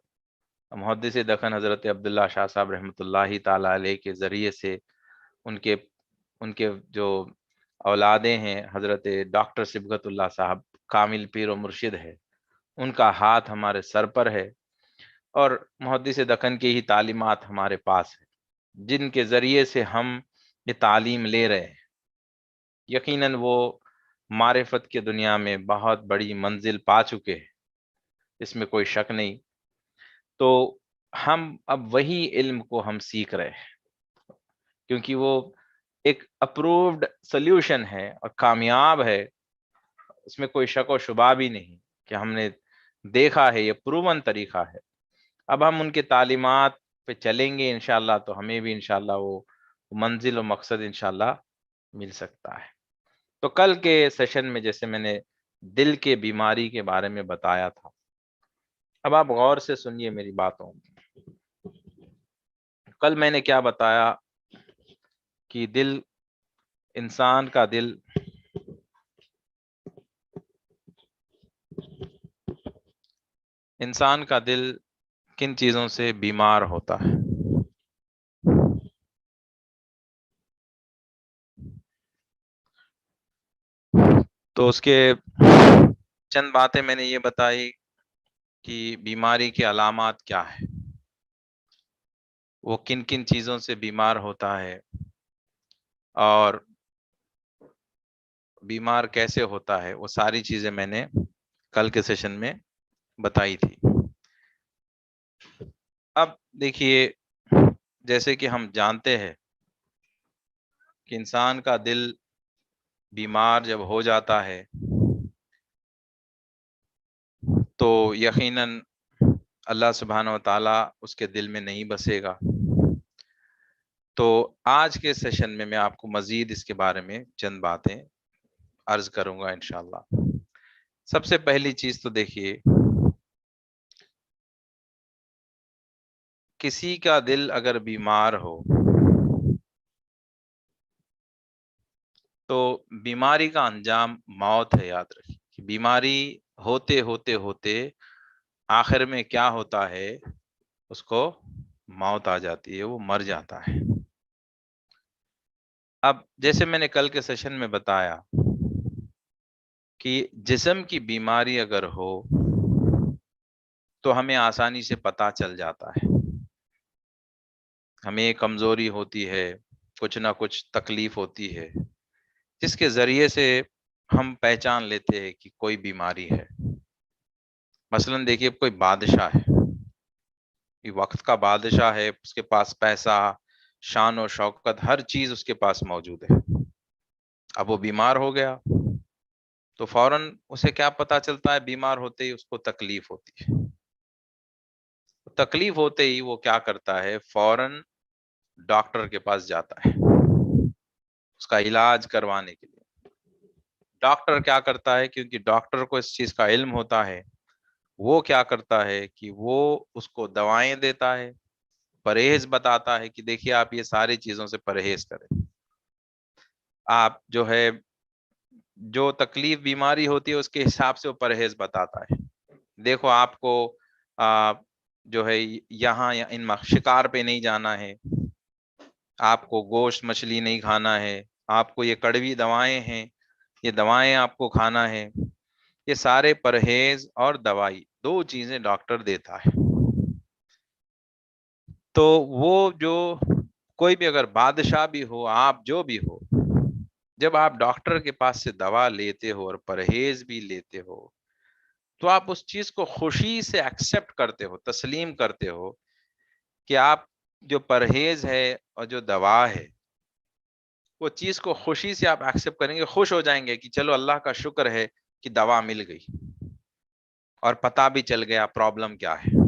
A: محدث دکن حضرت عبداللہ شاہ صاحب رحمۃ اللہ تعالی علیہ کے ذریعے سے ان کے جو اولادیں ہیں، حضرت ڈاکٹر صبغت اللہ صاحب کامل پیر و مرشد ہے، ان کا ہاتھ ہمارے سر پر ہے، اور محدث دکن کی ہی تعلیمات ہمارے پاس ہے، جن کے ذریعے سے ہم یہ تعلیم لے رہے ہیں۔ یقیناً وہ معرفت کے دنیا میں بہت بڑی منزل پا چکے ہیں، اس میں کوئی شک نہیں۔ تو ہم اب وہی علم کو ہم سیکھ رہے ہیں، کیونکہ وہ ایک اپرووڈ سلیوشن ہے اور کامیاب ہے، اس میں کوئی شک و شبہ بھی نہیں کہ ہم نے دیکھا ہے، یہ پروون طریقہ ہے۔ اب ہم ان کے تعلیمات پہ چلیں گے انشاءاللہ، تو ہمیں بھی انشاءاللہ وہ منزل و مقصد انشاءاللہ مل سکتا ہے۔ تو کل کے سیشن میں جیسے میں نے دل کے بیماری کے بارے میں بتایا تھا، اب آپ غور سے سنیے میری باتوں۔ کل میں نے کیا بتایا کہ انسان کا دل کن چیزوں سے بیمار ہوتا ہے۔ تو اس کے چند باتیں میں نے یہ بتائی کہ بیماری کی علامات کیا ہے، وہ کن کن چیزوں سے بیمار ہوتا ہے، اور بیمار کیسے ہوتا ہے، وہ ساری چیزیں میں نے کل کے سیشن میں بتائی تھی۔ اب دیکھیے، جیسے کہ ہم جانتے ہیں کہ انسان کا دل بیمار جب ہو جاتا ہے تو یقیناً اللہ سبحانہ و تعالیٰ اس کے دل میں نہیں بسے گا۔ تو آج کے سیشن میں آپ کو مزید اس کے بارے میں چند باتیں عرض کروں گا انشاءاللہ۔ سب سے پہلی چیز تو دیکھیے، کسی کا دل اگر بیمار ہو تو بیماری کا انجام موت ہے۔ یاد رکھیے کہ بیماری ہوتے ہوتے ہوتے آخر میں کیا ہوتا ہے، اس کو موت آ جاتی ہے، وہ مر جاتا ہے۔ اب جیسے میں نے کل کے سیشن میں بتایا کہ جسم کی بیماری اگر ہو تو ہمیں آسانی سے پتہ چل جاتا ہے، ہمیں کمزوری ہوتی ہے، کچھ نہ کچھ تکلیف ہوتی ہے، جس کے ذریعے سے ہم پہچان لیتے ہیں کہ کوئی بیماری ہے۔ مثلا دیکھیے، کوئی بادشاہ ہے، یہ وقت کا بادشاہ ہے، اس کے پاس پیسہ، شان و شوکت، ہر چیز اس کے پاس موجود ہے۔ اب وہ بیمار ہو گیا تو فوراً اسے کیا پتا چلتا ہے؟ بیمار ہوتے ہی اس کو تکلیف ہوتی ہے۔ تکلیف ہوتے ہی وہ کیا کرتا ہے؟ فوراً ڈاکٹر کے پاس جاتا ہے اس کا علاج کروانے کے لیے۔ ڈاکٹر کیا کرتا ہے، کیونکہ ڈاکٹر کو اس چیز کا علم ہوتا ہے، وہ کیا کرتا ہے کہ وہ اس کو دوائیں دیتا ہے، پرہیز بتاتا ہے کہ دیکھیے آپ یہ ساری چیزوں سے پرہیز کریں، آپ جو ہے جو تکلیف بیماری ہوتی ہے اس کے حساب سے وہ پرہیز بتاتا ہے۔ دیکھو آپ کو جو ہے یہاں ان شکار پہ نہیں جانا ہے، آپ کو گوشت مچھلی نہیں کھانا ہے، آپ کو یہ کڑوی دوائیں ہیں، یہ دوائیں آپ کو کھانا ہے، یہ سارے پرہیز اور دوائی دو چیزیں ڈاکٹر دیتا ہے۔ تو وہ جو کوئی بھی اگر بادشاہ بھی ہو، آپ جو بھی ہو، جب آپ ڈاکٹر کے پاس سے دوا لیتے ہو اور پرہیز بھی لیتے ہو تو آپ اس چیز کو خوشی سے ایکسپٹ کرتے ہو، تسلیم کرتے ہو کہ آپ جو پرہیز ہے اور جو دوا ہے وہ چیز کو خوشی سے آپ ایکسپٹ کریں گے، خوش ہو جائیں گے کہ چلو اللہ کا شکر ہے کہ دوا مل گئی اور پتہ بھی چل گیا پرابلم کیا ہے۔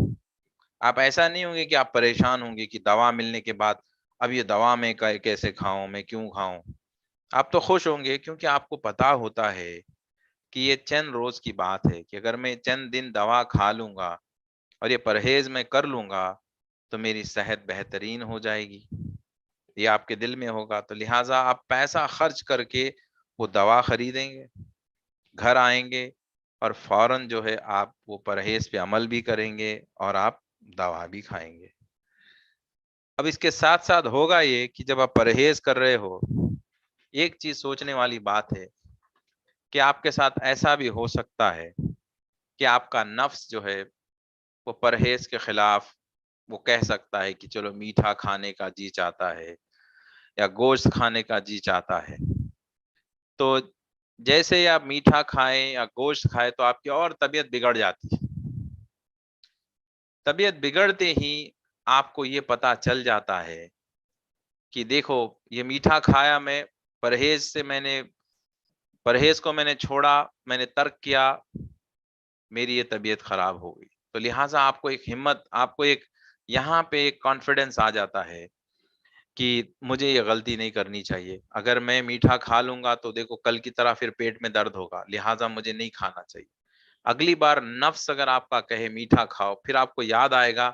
A: آپ ایسا نہیں ہوں گے کہ آپ پریشان ہوں گے کہ دوا ملنے کے بعد اب یہ دوا میں کیسے کھاؤں، میں کیوں کھاؤں۔ آپ تو خوش ہوں گے کیونکہ آپ کو پتا ہوتا ہے کہ یہ چند روز کی بات ہے کہ اگر میں چند دن دوا کھا لوں گا اور یہ پرہیز میں کر لوں گا تو میری صحت بہترین ہو جائے گی، یہ آپ کے دل میں ہوگا، تو لہٰذا آپ پیسہ خرچ کر کے وہ دوا خریدیں گے، گھر آئیں گے اور فوراً جو ہے آپ وہ پرہیز پہ عمل بھی کریں گے اور آپ دوا بھی کھائیں گے۔ اب اس کے ساتھ ساتھ ہوگا یہ کہ جب آپ پرہیز کر رہے ہو، ایک چیز سوچنے والی بات ہے کہ آپ کے ساتھ ایسا بھی ہو سکتا ہے کہ آپ کا نفس جو ہے وہ پرہیز کے خلاف وہ کہہ سکتا ہے کہ چلو میٹھا کھانے کا جی چاہتا ہے یا گوشت کھانے کا جی چاہتا ہے، تو جیسے ہی آپ میٹھا کھائیں یا گوشت کھائیں تو آپ کی اور طبیعت بگڑ جاتی ہے۔ طبیعت بگڑتے ہی آپ کو یہ پتا چل جاتا ہے کہ دیکھو یہ میٹھا کھایا، میں پرہیز کو میں نے چھوڑا، میں نے ترک کیا، میری یہ طبیعت خراب ہو گئی، تو لہٰذا آپ کو ایک ہمت، آپ کو ایک یہاں پہ ایک کانفیڈنس آ جاتا ہے کہ مجھے یہ غلطی نہیں کرنی چاہیے، اگر میں میٹھا کھا لوں گا تو دیکھو کل کی طرح پھر پیٹ میں درد ہوگا، لہٰذا مجھے نہیں کھانا چاہیے۔ اگلی بار نفس اگر آپ کا کہے میٹھا کھاؤ، پھر آپ کو یاد آئے گا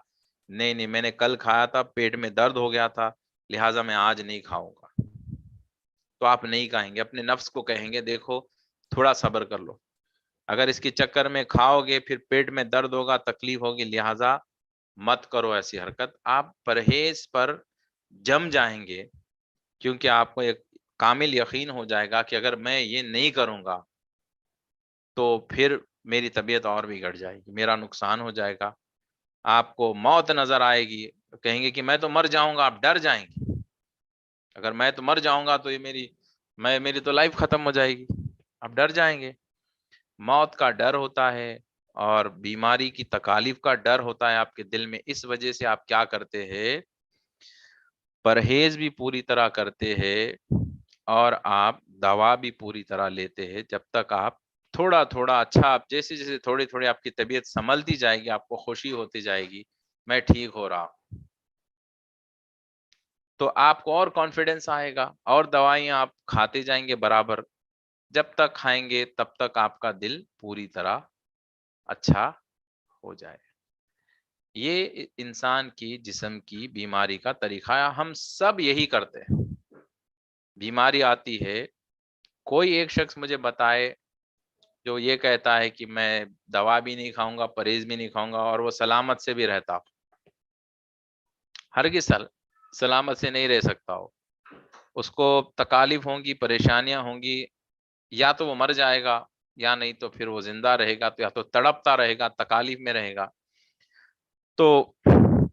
A: نہیں نہیں میں نے کل کھایا تھا، پیٹ میں درد ہو گیا تھا، لہٰذا میں آج نہیں کھاؤں گا، تو آپ نہیں کہیں گے، اپنے نفس کو کہیں گے دیکھو تھوڑا صبر کر لو، اگر اس کے چکر میں کھاؤ گے پھر پیٹ میں درد ہوگا، تکلیف ہوگی، لہٰذا مت کرو ایسی حرکت۔ آپ پرہیز پر جم جائیں گے کیونکہ آپ کو ایک کامل یقین ہو جائے گا کہ اگر میں یہ نہیں کروں گا تو پھر میری طبیعت اور بگڑ جائے گی، میرا نقصان ہو جائے گا، آپ کو موت نظر آئے گی، کہیں گے کہ میں تو مر جاؤں گا، آپ ڈر جائیں گے، اگر میں تو مر جاؤں گا تو یہ میری تو لائف ختم ہو جائے گی، آپ ڈر جائیں گے۔ موت کا ڈر ہوتا ہے اور بیماری کی تکالیف کا ڈر ہوتا ہے آپ کے دل میں، اس وجہ سے آپ کیا کرتے ہیں، پرہیز بھی پوری طرح کرتے ہیں اور آپ دوا بھی پوری طرح لیتے ہیں، جب تک آپ تھوڑا تھوڑا اچھا، آپ جیسے جیسے تھوڑی تھوڑی آپ کی طبیعت سنبھلتی جائے گی، آپ کو خوشی ہوتی جائے گی میں ٹھیک ہو رہا ہوں، تو آپ کو اور کانفیڈنس آئے گا اور دوائیاں آپ کھاتے جائیں گے برابر، جب تک کھائیں گے تب تک آپ کا دل پوری طرح اچھا ہو جائے۔ یہ انسان کی جسم کی بیماری کا طریقہ ہے، ہم سب یہی کرتے ہیں۔ بیماری آتی ہے، کوئی ایک شخص مجھے بتائے جو یہ کہتا ہے کہ میں دوا بھی نہیں کھاؤں گا، پرہیز بھی نہیں کھاؤں گا اور وہ سلامت سے بھی رہتا، ہرگز سلامت سے نہیں رہ سکتا ہو، اس کو تکالیف ہوں گی، پریشانیاں ہوں گی، یا تو وہ مر جائے گا یا نہیں تو پھر وہ زندہ رہے گا، تو یا تو تڑپتا رہے گا، تکالیف میں رہے گا۔ تو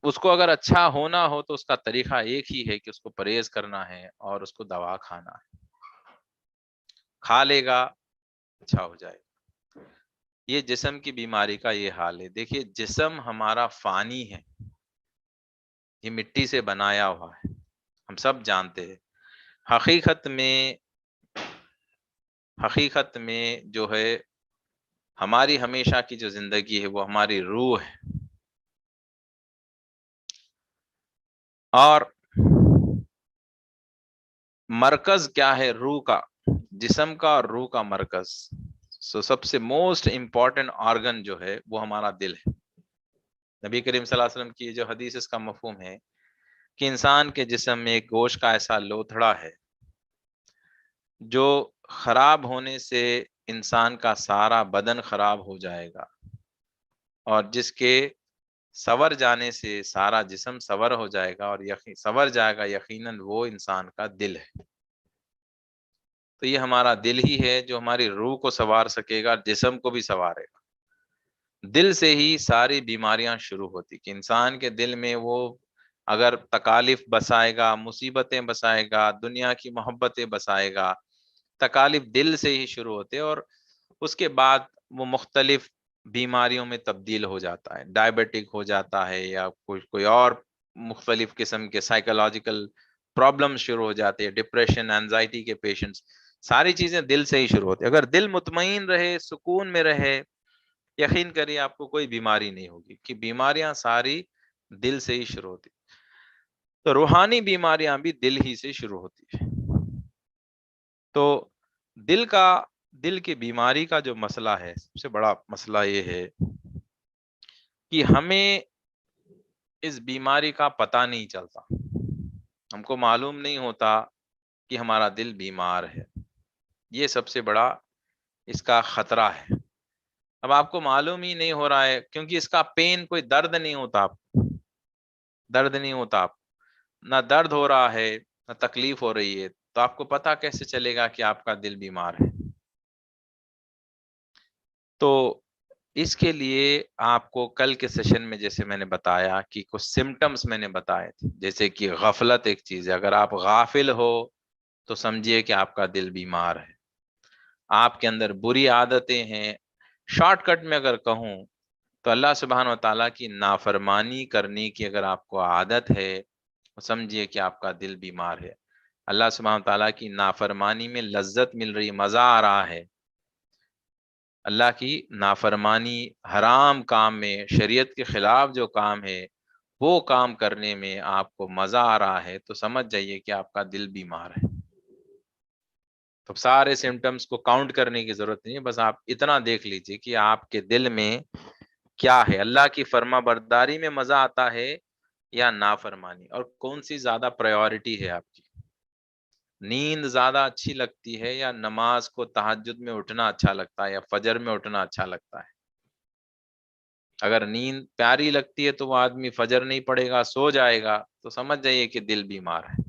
A: اس کو اگر اچھا ہونا ہو تو اس کا طریقہ ایک ہی ہے کہ اس کو پرہیز کرنا ہے اور اس کو دوا کھانا ہے، کھا لے گا اچھا ہو جائے گا۔ یہ جسم کی بیماری کا یہ حال ہے۔ دیکھیے جسم ہمارا فانی ہے، یہ مٹی سے بنایا ہوا ہے، ہم سب جانتے ہیں۔ حقیقت میں جو ہے ہماری ہمیشہ کی جو زندگی ہے وہ ہماری روح ہے، اور مرکز کیا ہے روح کا، جسم کا اور روح کا مرکز. سب سے موسٹ امپورٹنٹ آرگن جو ہے وہ ہمارا دل ہے. نبی کریم صلی اللہ علیہ وسلم کی جو حدیث اس کا مفہوم ہے کہ انسان کے جسم میں ایک گوشت کا ایسا لوتھڑا ہے جو خراب ہونے سے انسان کا سارا بدن خراب ہو جائے گا، اور جس کے سور جانے سے سارا جسم سور ہو جائے گا، اور سور جائے گا یقیناً وہ انسان کا دل ہے. تو یہ ہمارا دل ہی ہے جو ہماری روح کو سنوار سکے گا، جسم کو بھی سنوارے گا. دل سے ہی ساری بیماریاں شروع ہوتی کہ انسان کے دل میں وہ اگر تکالیف بسائے گا، مصیبتیں بسائے گا، دنیا کی محبتیں بسائے گا، تکالیف دل سے ہی شروع ہوتے اور اس کے بعد وہ مختلف بیماریوں میں تبدیل ہو جاتا ہے. ڈائبٹک ہو جاتا ہے یا کوئی اور مختلف قسم کے سائیکولوجیکل پرابلم شروع ہو جاتے ہیں، ڈپریشن، اینزائٹی کے پیشنٹس. ساری چیزیں دل سے ہی شروع ہوتی. اگر دل مطمئن رہے، سکون میں رہے، یقین کریے آپ کو کوئی بیماری نہیں ہوگی، کہ بیماریاں ساری دل سے ہی شروع ہوتی. تو روحانی بیماریاں بھی دل ہی سے شروع ہوتی ہے. تو دل کی بیماری کا جو مسئلہ ہے، سب سے بڑا مسئلہ یہ ہے کہ ہمیں اس بیماری کا پتہ نہیں چلتا. ہم کو معلوم نہیں ہوتا کہ ہمارا دل بیمار ہے. یہ سب سے بڑا اس کا خطرہ ہے. اب آپ کو معلوم ہی نہیں ہو رہا ہے کیونکہ اس کا پین، کوئی درد نہیں ہوتا، آپ درد نہیں ہوتا، آپ نہ درد ہو رہا ہے نہ تکلیف ہو رہی ہے، تو آپ کو پتہ کیسے چلے گا کہ آپ کا دل بیمار ہے؟ تو اس کے لیے آپ کو کل کے سیشن میں جیسے میں نے بتایا کہ کچھ سمٹمز میں نے بتائے تھے، جیسے کہ غفلت ایک چیز ہے. اگر آپ غافل ہو تو سمجھیے کہ آپ کا دل بیمار ہے. آپ کے اندر بری عادتیں ہیں. شارٹ کٹ میں اگر کہوں تو اللہ سبحانہ و تعالیٰ کی نافرمانی کرنے کی اگر آپ کو عادت ہے تو سمجھیے کہ آپ کا دل بیمار ہے. اللہ سبحانہ و تعالیٰ کی نافرمانی میں لذت مل رہی، مزہ آ رہا ہے. اللہ کی نافرمانی، حرام کام میں، شریعت کے خلاف جو کام ہے وہ کام کرنے میں آپ کو مزہ آ رہا ہے تو سمجھ جائیے کہ آپ کا دل بیمار ہے. تو سارے سمٹمز کو کاؤنٹ کرنے کی ضرورت نہیں ہے، بس آپ اتنا دیکھ لیجئے کہ آپ کے دل میں کیا ہے. اللہ کی فرما برداری میں مزہ آتا ہے یا نافرمانی، اور کون سی زیادہ پرائیورٹی ہے آپ کی. نیند زیادہ اچھی لگتی ہے یا نماز کو تہجد میں اٹھنا اچھا لگتا ہے یا فجر میں اٹھنا اچھا لگتا ہے؟ اگر نیند پیاری لگتی ہے تو وہ آدمی فجر نہیں پڑھے گا، سو جائے گا، تو سمجھ جائیے کہ دل بیمار ہے.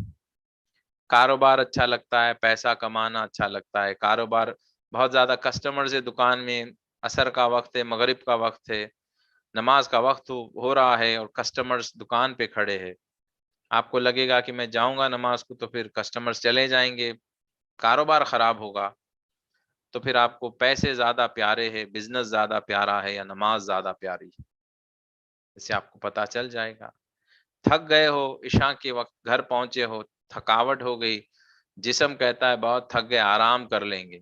A: کاروبار اچھا لگتا ہے، پیسہ کمانا اچھا لگتا ہے، کاروبار بہت زیادہ کسٹمرز ہے دکان میں، عصر کا وقت ہے، مغرب کا وقت ہے، نماز کا وقت ہو رہا ہے اور کسٹمرز دکان پہ کھڑے ہیں، آپ کو لگے گا کہ میں جاؤں گا نماز کو تو پھر کسٹمرز چلے جائیں گے، کاروبار خراب ہوگا. تو پھر آپ کو پیسے زیادہ پیارے ہیں، بزنس زیادہ پیارا ہے یا نماز زیادہ پیاری ہے، اس سے آپ کو پتہ چل جائے گا. تھک گئے ہو، عشاء کے وقت گھر پہنچے ہو، تھکاوٹ ہو گئی، جسم کہتا ہے بہت تھک گئے، آرام کر لیں گے،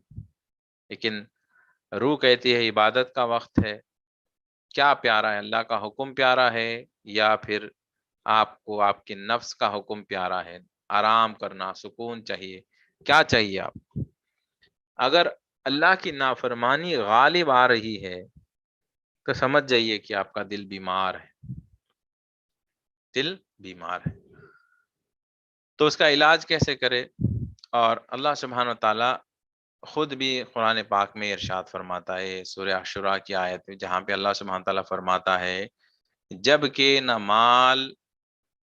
A: لیکن روح کہتی ہے عبادت کا وقت ہے. کیا پیارا ہے؟ اللہ کا حکم پیارا ہے یا پھر آپ کو آپ کے نفس کا حکم پیارا ہے؟ آرام کرنا، سکون چاہیے، کیا چاہیے آپ کو؟ اگر اللہ کی نافرمانی غالب آ رہی ہے تو سمجھ جائیے کہ آپ کا دل بیمار ہے. دل بیمار ہے. تو اس کا علاج کیسے کرے؟ اور اللہ سبحانہ و تعالیٰ خود بھی قرآن پاک میں ارشاد فرماتا ہے، سورہ عشراء کی آیت میں، جہاں پہ اللہ سبحانہ و تعالیٰ فرماتا ہے جب کہ نہ مال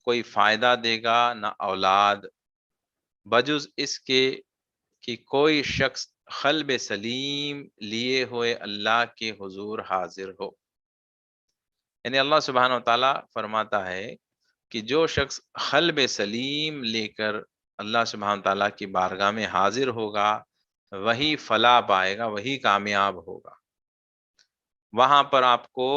A: کوئی فائدہ دے گا نہ اولاد، بجز اس کے کہ کوئی شخص قلب سلیم لیے ہوئے اللہ کے حضور حاضر ہو. یعنی اللہ سبحانہ و تعالیٰ فرماتا ہے کہ جو شخص قلب سلیم لے کر اللہ سبحانہ و تعالیٰ کی بارگاہ میں حاضر ہوگا وہی فلاح پائے گا، وہی کامیاب ہوگا. وہاں پر آپ کو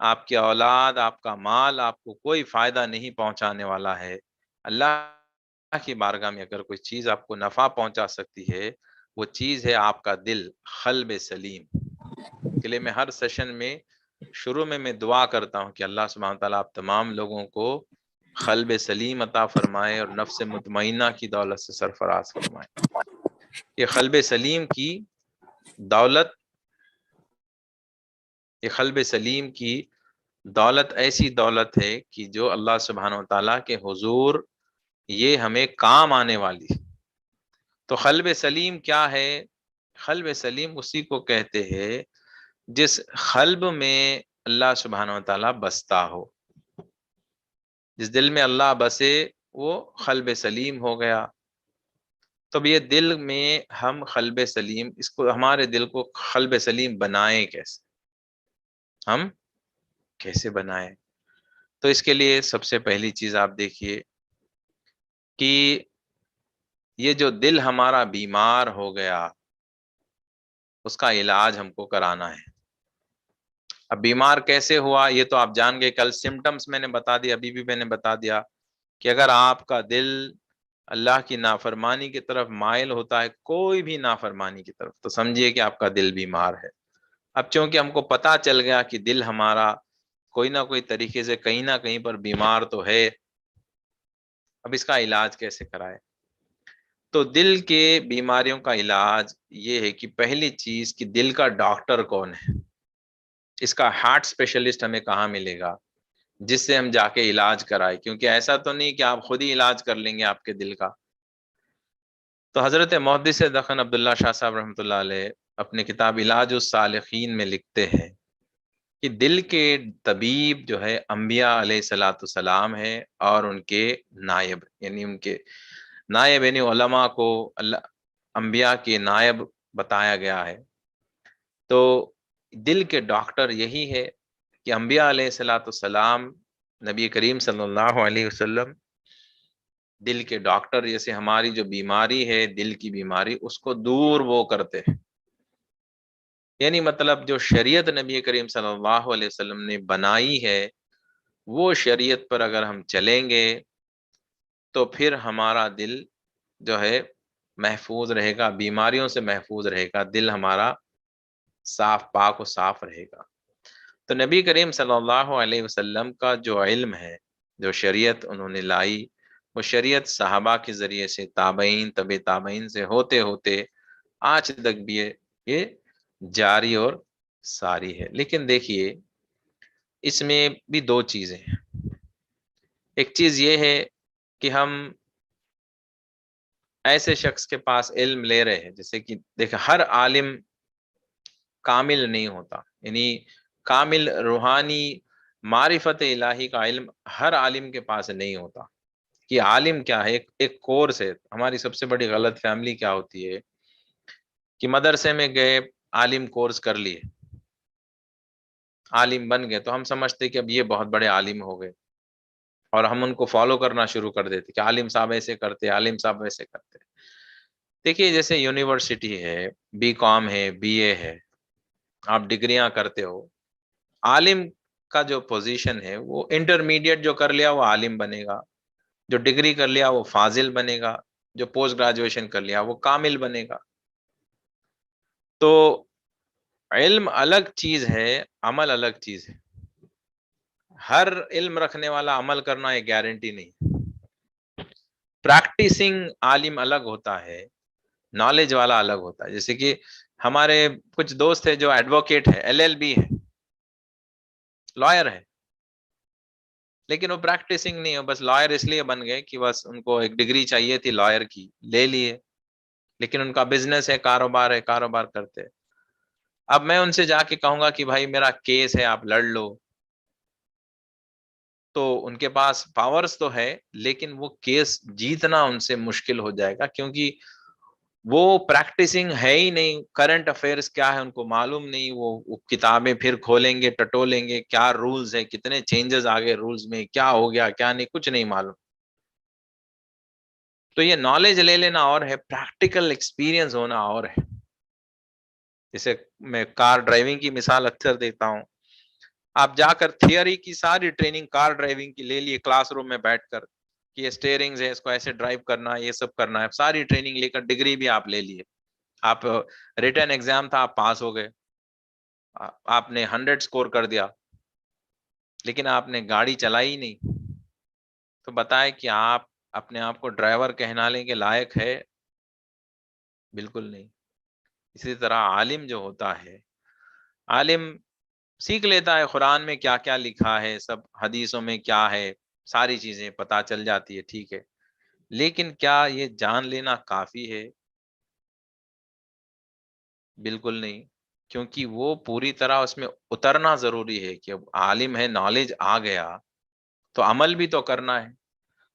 A: آپ کی اولاد، آپ کا مال آپ کو کوئی فائدہ نہیں پہنچانے والا ہے. اللہ کی بارگاہ میں اگر کوئی چیز آپ کو نفع پہنچا سکتی ہے وہ چیز ہے آپ کا دل، قلب سلیم. کے لیے میں ہر سیشن میں شروع میں دعا کرتا ہوں کہ اللہ سبحانہ تعالیٰ آپ تمام لوگوں کو قلب سلیم عطا فرمائے اور نفس مطمئنہ کی دولت سے سرفراز فرمائے. یہ قلب سلیم کی دولت، یہ قلب سلیم کی دولت ایسی دولت ہے کہ جو اللہ سبحانہ و تعالیٰ کے حضور یہ ہمیں کام آنے والی ہے۔ تو قلب سلیم کیا ہے؟ قلب سلیم اسی کو کہتے ہیں جس قلب میں اللہ سبحانہ و تعالیٰ بستا ہو، جس دل میں اللہ بسے وہ قلب سلیم ہو گیا۔ تو یہ دل میں ہم قلب سلیم، اس کو ہمارے دل کو قلب سلیم بنائیں کیسے؟ ہم کیسے بنائیں؟ تو اس کے لیے سب سے پہلی چیز آپ دیکھیے کہ یہ جو دل ہمارا بیمار ہو گیا اس کا علاج ہم کو کرانا ہے۔ اب بیمار کیسے ہوا یہ تو آپ جان گئے، کل سمٹمز میں نے بتا دیا، ابھی بھی میں نے بتا دیا کہ اگر آپ کا دل اللہ کی نافرمانی کی طرف مائل ہوتا ہے، کوئی بھی نافرمانی کی طرف، تو سمجھیے کہ آپ کا دل بیمار ہے۔ اب چونکہ ہم کو پتا چل گیا کہ دل ہمارا کوئی نہ کوئی طریقے سے کہیں نہ کہیں پر بیمار تو ہے، اب اس کا علاج کیسے کرائے؟ تو دل کے بیماریوں کا علاج یہ ہے کہ پہلی چیز کہ دل کا ڈاکٹر کون ہے، اس کا ہارٹ اسپیشلسٹ ہمیں کہاں ملے گا جس سے ہم جا کے علاج کرائے، کیونکہ ایسا تو نہیں کہ آپ خود ہی علاج کر لیں گے آپ کے دل کا۔ تو حضرت محدث دکن عبداللہ شاہ صاحب رحمۃ اللہ علیہ اپنے کتاب علاج الصالحین میں لکھتے ہیں کہ دل کے طبیب جو ہے انبیاء علیہ الصلاۃ والسلام ہے، اور ان کے نائب، یعنی ان کے نائب یعنی علماء کو اللہ انبیاء کے نائب بتایا گیا ہے۔ تو دل کے ڈاکٹر یہی ہے کہ انبیاء علیہ الصلاۃ والسلام، نبی کریم صلی اللہ علیہ وسلم دل کے ڈاکٹر، جیسے ہماری جو بیماری ہے دل کی بیماری اس کو دور وہ کرتے ہیں، یعنی مطلب جو شریعت نبی کریم صلی اللہ علیہ وسلم نے بنائی ہے وہ شریعت پر اگر ہم چلیں گے تو پھر ہمارا دل جو ہے محفوظ رہے گا، بیماریوں سے محفوظ رہے گا، دل ہمارا صاف پاک و صاف رہے گا۔ تو نبی کریم صلی اللہ علیہ وسلم کا جو علم ہے، جو شریعت انہوں نے لائی، وہ شریعت صحابہ کے ذریعے سے، تابعین، طب تابعین سے ہوتے ہوتے آج تک بھی یہ جاری اور ساری ہے۔ لیکن دیکھیے اس میں بھی دو چیزیں ہیں۔ ایک چیز یہ ہے کہ ہم ایسے شخص کے پاس علم لے رہے ہیں، جیسے کہ دیکھیں ہر عالم کامل نہیں ہوتا، یعنی کامل روحانی معرفت الہی کا علم ہر عالم کے پاس نہیں ہوتا۔ کہ عالم کیا ہے؟ ایک کورس ہے۔ ہماری سب سے بڑی غلط فہمی کیا ہوتی ہے کہ مدرسے میں گئے، عالم کورس کر لیے، عالم بن گئے، تو ہم سمجھتے کہ اب یہ بہت بڑے عالم ہو گئے، اور ہم ان کو فالو کرنا شروع کر دیتے کہ عالم صاحب ایسے کرتے، عالم صاحب ویسے کرتے۔ دیکھیے جیسے یونیورسٹی ہے، بی کام ہے، بی اے ہے، آپ ڈگریاں کرتے ہو، عالم کا جو پوزیشن ہے وہ انٹرمیڈیٹ جو کر لیا وہ عالم بنے گا، جو ڈگری کر لیا وہ فاضل بنے گا، جو پوسٹ گریجویشن کر لیا وہ کامل بنے گا۔ تو علم الگ چیز ہے، عمل الگ چیز ہے۔ ہر علم رکھنے والا عمل کرنا یہ گارنٹی نہیں۔ پریکٹسنگ عالم الگ ہوتا ہے، نالج والا الگ ہوتا ہے۔ جیسے کہ ہمارے کچھ دوست ہیں جو ایڈوکیٹ ہے، ایل ایل بی ہے، لائر ہے، لیکن وہ پریکٹسنگ نہیں ہے، بس لائر اس لیے بن گئے کہ بس ان کو ایک ڈگری چاہیے تھی لائر کی، لے لیے، لیکن ان کا بزنس ہے، کاروبار ہے، کاروبار کرتے۔ اب میں ان سے جا کے کہوں گا کہ بھائی میرا کیس ہے، آپ لڑ لو، تو ان کے پاس پاورز تو ہے لیکن وہ کیس جیتنا ان سے مشکل ہو جائے گا، کیونکہ وہ پریکٹسنگ ہے ہی نہیں، کرنٹ افیئرس کیا ہے ان کو معلوم نہیں، وہ کتابیں پھر کھولیں گے، ٹٹولیں گے، کیا رولز ہے، کتنے چینجز آ گئے رولز میں، کیا ہو گیا کیا نہیں، کچھ نہیں معلوم۔ تو یہ نالج لے لینا اور ہے، پریکٹیکل ایکسپیرینس ہونا اور ہے۔ جیسے میں کار ڈرائیونگ کی مثال اکثر دیتا ہوں، آپ جا کر تھیوری کی ساری ٹریننگ کار ڈرائیونگ کی لے لیے کلاس روم میں بیٹھ کر، کہ یہ اسٹیئرنگز ہے، اس کو ایسے ڈرائیو کرنا ہے، یہ سب کرنا ہے، ساری ٹریننگ لے کر ڈگری بھی آپ لے لیے، آپ ریٹن ایگزام تھا، آپ پاس ہو گئے، آپ نے 100 سکور کر دیا، لیکن آپ نے گاڑی چلائی نہیں، تو بتائیں کہ آپ اپنے آپ کو ڈرائیور کہنا لیں کہ لائق ہے؟ بالکل نہیں. اسی طرح عالم جو ہوتا ہے، عالم سیکھ لیتا ہے قرآن میں کیا کیا لکھا ہے، سب حدیثوں میں کیا ہے، ساری چیزیں پتہ چل جاتی ہے، ٹھیک ہے. لیکن کیا یہ جان لینا کافی ہے؟ بالکل نہیں. کیونکہ وہ پوری طرح اس میں اترنا ضروری ہے کہ اب عالم ہے، نالج آ گیا تو عمل بھی تو کرنا ہے.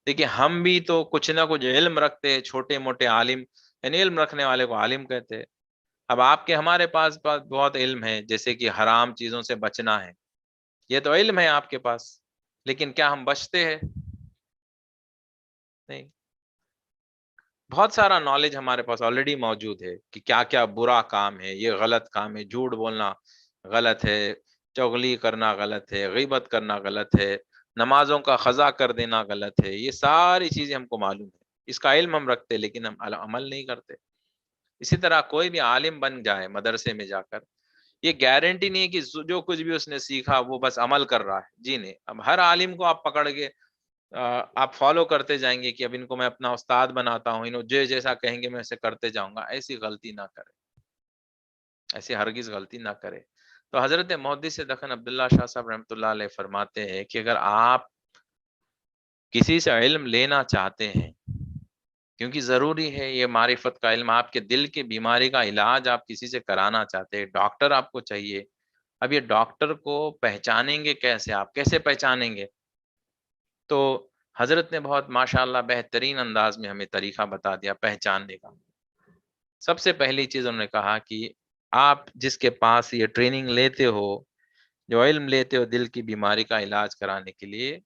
A: دیکھیے ہم بھی تو کچھ نہ کچھ علم رکھتے ہیں، چھوٹے موٹے عالم، یعنی علم رکھنے والے کو عالم کہتے ہیں. اب آپ کے ہمارے پاس بہت علم ہے، جیسے کہ حرام چیزوں سے بچنا ہے، یہ تو علم ہے آپ کے پاس، لیکن کیا ہم بچتے ہیں؟ نہیں. بہت سارا نالج ہمارے پاس آلریڈی موجود ہے کہ کیا کیا برا کام ہے، یہ غلط کام ہے، جھوٹ بولنا غلط ہے، چغلی کرنا غلط ہے، غیبت کرنا غلط ہے، نمازوں کا قضا کر دینا غلط ہے. یہ ساری چیزیں ہم کو معلوم ہے، اس کا علم ہم رکھتے لیکن ہم عمل نہیں کرتے. اسی طرح کوئی بھی عالم بن جائے مدرسے میں جا کر، یہ گارنٹی نہیں ہے کہ جو کچھ بھی اس نے سیکھا وہ بس عمل کر رہا ہے. جی نہیں. اب ہر عالم کو آپ پکڑ کے آپ فالو کرتے جائیں گے کہ اب ان کو میں اپنا استاد بناتا ہوں، انہوں جو جیسا کہیں گے میں اسے کرتے جاؤں گا، ایسی غلطی نہ کرے، ایسی ہرگز غلطی نہ کرے. تو حضرت محدث دکن عبداللہ شاہ صاحب رحمۃ اللہ علیہ فرماتے ہیں کہ اگر آپ کسی سے علم لینا چاہتے ہیں، کیونکہ ضروری ہے یہ معرفت کا علم، آپ کے دل کی بیماری کا علاج آپ کسی سے کرانا چاہتے ہیں، ڈاکٹر آپ کو چاہیے. اب یہ ڈاکٹر کو پہچانیں گے کیسے؟ آپ کیسے پہچانیں گے؟ تو حضرت نے بہت ماشاءاللہ بہترین انداز میں ہمیں طریقہ بتا دیا پہچاننے کا. سب سے پہلی چیز انہوں نے کہا کہ آپ جس کے پاس یہ ٹریننگ لیتے ہو، جو علم لیتے ہو دل کی بیماری کا علاج کرانے کے لیے،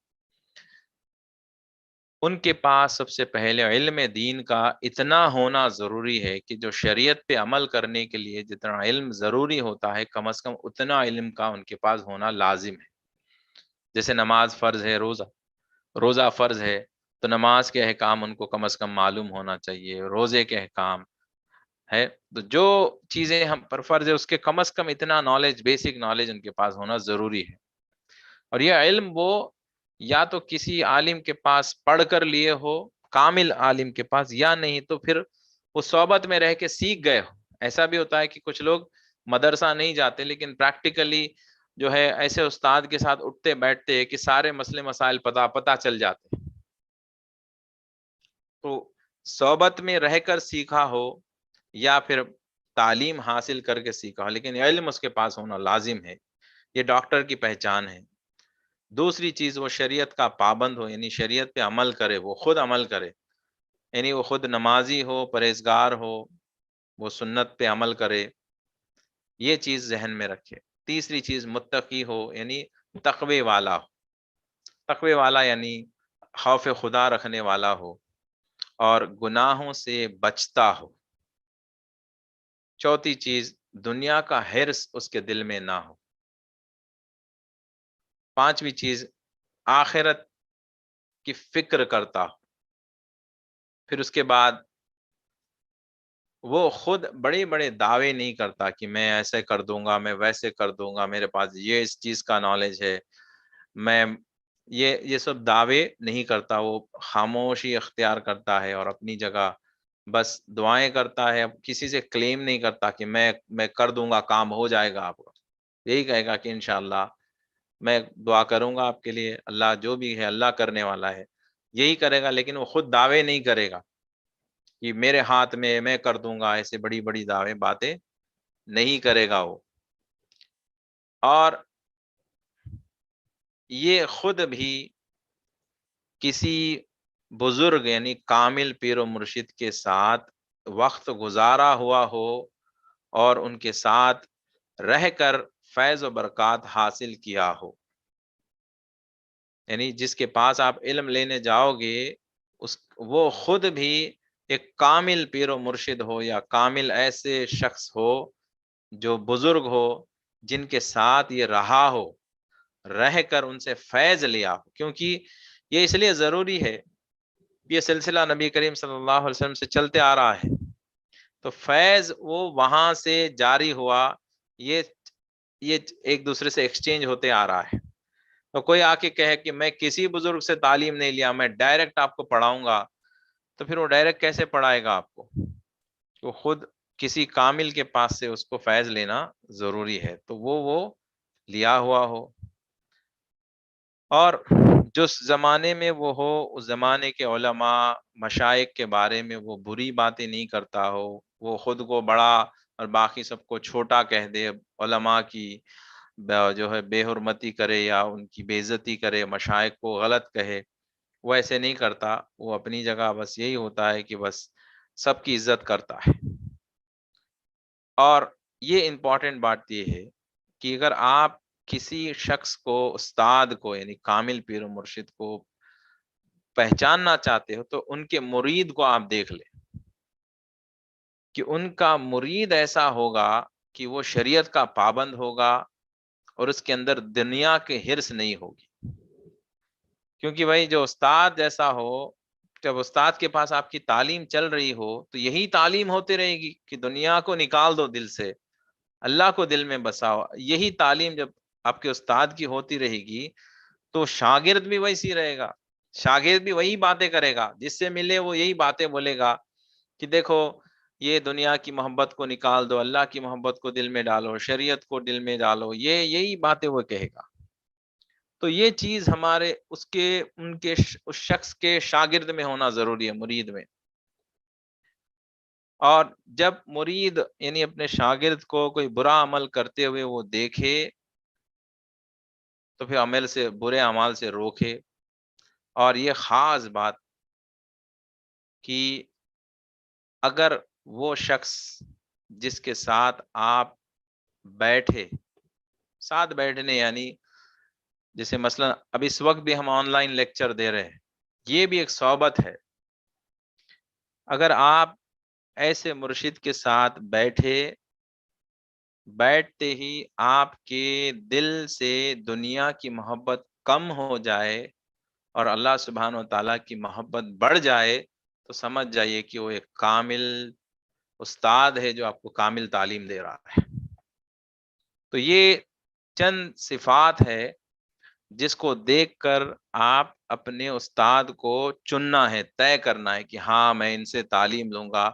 A: ان کے پاس سب سے پہلے علم دین کا اتنا ہونا ضروری ہے کہ جو شریعت پہ عمل کرنے کے لیے جتنا علم ضروری ہوتا ہے، کم از کم اتنا علم کا ان کے پاس ہونا لازم ہے. جیسے نماز فرض ہے، روزہ فرض ہے، تو نماز کے احکام ان کو کم از کم معلوم ہونا چاہیے، روزے کے احکام ہے، تو جو چیزیں ہم پر فرض ہے اس کے کم از کم اتنا نالج، بیسک نالج ان کے پاس ہونا ضروری ہے. اور یہ علم وہ یا تو کسی عالم کے پاس پڑھ کر لیے ہو، کامل عالم کے پاس، یا نہیں تو پھر وہ صحبت میں رہ کے سیکھ گئے ہو. ایسا بھی ہوتا ہے کہ کچھ لوگ مدرسہ نہیں جاتے لیکن پریکٹیکلی جو ہے ایسے استاد کے ساتھ اٹھتے بیٹھتے کہ سارے مسئلے مسائل پتہ چل جاتے. تو صحبت میں رہ کر سیکھا ہو یا پھر تعلیم حاصل کر کے سیکھا ہو، لیکن علم اس کے پاس ہونا لازم ہے. یہ ڈاکٹر کی پہچان ہے. دوسری چیز، وہ شریعت کا پابند ہو، یعنی شریعت پہ عمل کرے، وہ خود عمل کرے، یعنی وہ خود نمازی ہو، پرہیزگار ہو، وہ سنت پہ عمل کرے، یہ چیز ذہن میں رکھے. تیسری چیز متقی ہو، یعنی تقوی والا ہو. تقوی والا یعنی خوف خدا رکھنے والا ہو اور گناہوں سے بچتا ہو. چوتھی چیز، دنیا کا حرص اس کے دل میں نہ ہو. پانچویں چیز، آخرت کی فکر کرتا ہو. پھر اس کے بعد وہ خود بڑے بڑے دعوے نہیں کرتا کہ میں ایسے کر دوں گا، میں ویسے کر دوں گا، میرے پاس یہ اس چیز کا نالج ہے، میں یہ سب دعوے نہیں کرتا. وہ خاموشی اختیار کرتا ہے اور اپنی جگہ بس دعائیں کرتا ہے. اب کسی سے کلیم نہیں کرتا کہ میں کر دوں گا، کام ہو جائے گا. آپ کو یہی کہے گا کہ انشاءاللہ میں دعا کروں گا آپ کے لیے، اللہ جو بھی ہے اللہ کرنے والا ہے، یہی کرے گا. لیکن وہ خود دعوے نہیں کرے گا کہ میرے ہاتھ میں کر دوں گا، ایسے بڑی بڑی دعوے باتیں نہیں کرے گا وہ. اور یہ خود بھی کسی بزرگ یعنی کامل پیر و مرشد کے ساتھ وقت گزارا ہوا ہو اور ان کے ساتھ رہ کر فیض و برکات حاصل کیا ہو. یعنی جس کے پاس آپ علم لینے جاؤ گے وہ خود بھی ایک کامل پیر و مرشد ہو یا کامل ایسے شخص ہو جو بزرگ ہو، جن کے ساتھ یہ رہا ہو، رہ کر ان سے فیض لیا ہو. کیونکہ یہ اس لیے ضروری ہے، یہ سلسلہ نبی کریم صلی اللہ علیہ وسلم سے چلتے آ رہا ہے، تو فیض وہ وہاں سے جاری ہوا، یہ ایک دوسرے سے ایکسچینج ہوتے آ رہا ہے. تو کوئی آ کے کہے کہ میں کسی بزرگ سے تعلیم نہیں لیا، میں ڈائریکٹ آپ کو پڑھاؤں گا، تو پھر وہ ڈائریکٹ کیسے پڑھائے گا آپ کو؟ وہ خود کسی کامل کے پاس سے اس کو فیض لینا ضروری ہے، تو وہ لیا ہوا ہو، اور جس زمانے میں وہ ہو اس زمانے کے علماء مشائخ کے بارے میں وہ بری باتیں نہیں کرتا ہو، وہ خود کو بڑا اور باقی سب کو چھوٹا کہہ دے، علماء کی جو ہے بے حرمتی کرے یا ان کی بے عزتی کرے، مشائخ کو غلط کہے، وہ ایسے نہیں کرتا، وہ اپنی جگہ بس یہی ہوتا ہے کہ بس سب کی عزت کرتا ہے۔ اور یہ امپورٹنٹ بات یہ ہے کہ اگر آپ کسی شخص کو، استاد کو، یعنی کامل پیر و مرشد کو پہچاننا چاہتے ہو تو ان کے مرید کو آپ دیکھ لیں کہ ان کا مرید ایسا ہوگا کہ وہ شریعت کا پابند ہوگا اور اس کے اندر دنیا کے حرص نہیں ہوگی، کیونکہ بھائی جو استاد جیسا ہو، جب استاد کے پاس آپ کی تعلیم چل رہی ہو تو یہی تعلیم ہوتی رہے گی کہ دنیا کو نکال دو دل سے، اللہ کو دل میں بساؤ، یہی تعلیم جب آپ کے استاد کی ہوتی رہے گی تو شاگرد بھی ویسی رہے گا، شاگرد بھی وہی باتیں کرے گا، جس سے ملے وہ یہی باتیں بولے گا کہ دیکھو یہ دنیا کی محبت کو نکال دو، اللہ کی محبت کو دل میں ڈالو، شریعت کو دل میں ڈالو، یہی باتیں وہ کہے گا۔ تو یہ چیز ہمارے اس شخص کے شاگرد میں ہونا ضروری ہے، مرید میں۔ اور جب مرید یعنی اپنے شاگرد کو کوئی برا عمل کرتے ہوئے وہ دیکھے تو پھر عمل سے، برے اعمال سے روکے۔ اور یہ خاص بات کہ اگر وہ شخص جس کے ساتھ آپ بیٹھے، ساتھ بیٹھنے یعنی جیسے مثلا اب اس وقت بھی ہم آن لائن لیکچر دے رہے ہیں، یہ بھی ایک صحبت ہے۔ اگر آپ ایسے مرشد کے ساتھ بیٹھتے ہی آپ کے دل سے دنیا کی محبت کم ہو جائے اور اللہ سبحانہ و تعالیٰ کی محبت بڑھ جائے تو سمجھ جائیے کہ وہ ایک کامل استاد ہے جو آپ کو کامل تعلیم دے رہا ہے۔ تو یہ چند صفات ہے جس کو دیکھ کر آپ اپنے استاد کو چننا ہے، طے کرنا ہے کہ ہاں میں ان سے تعلیم لوں گا،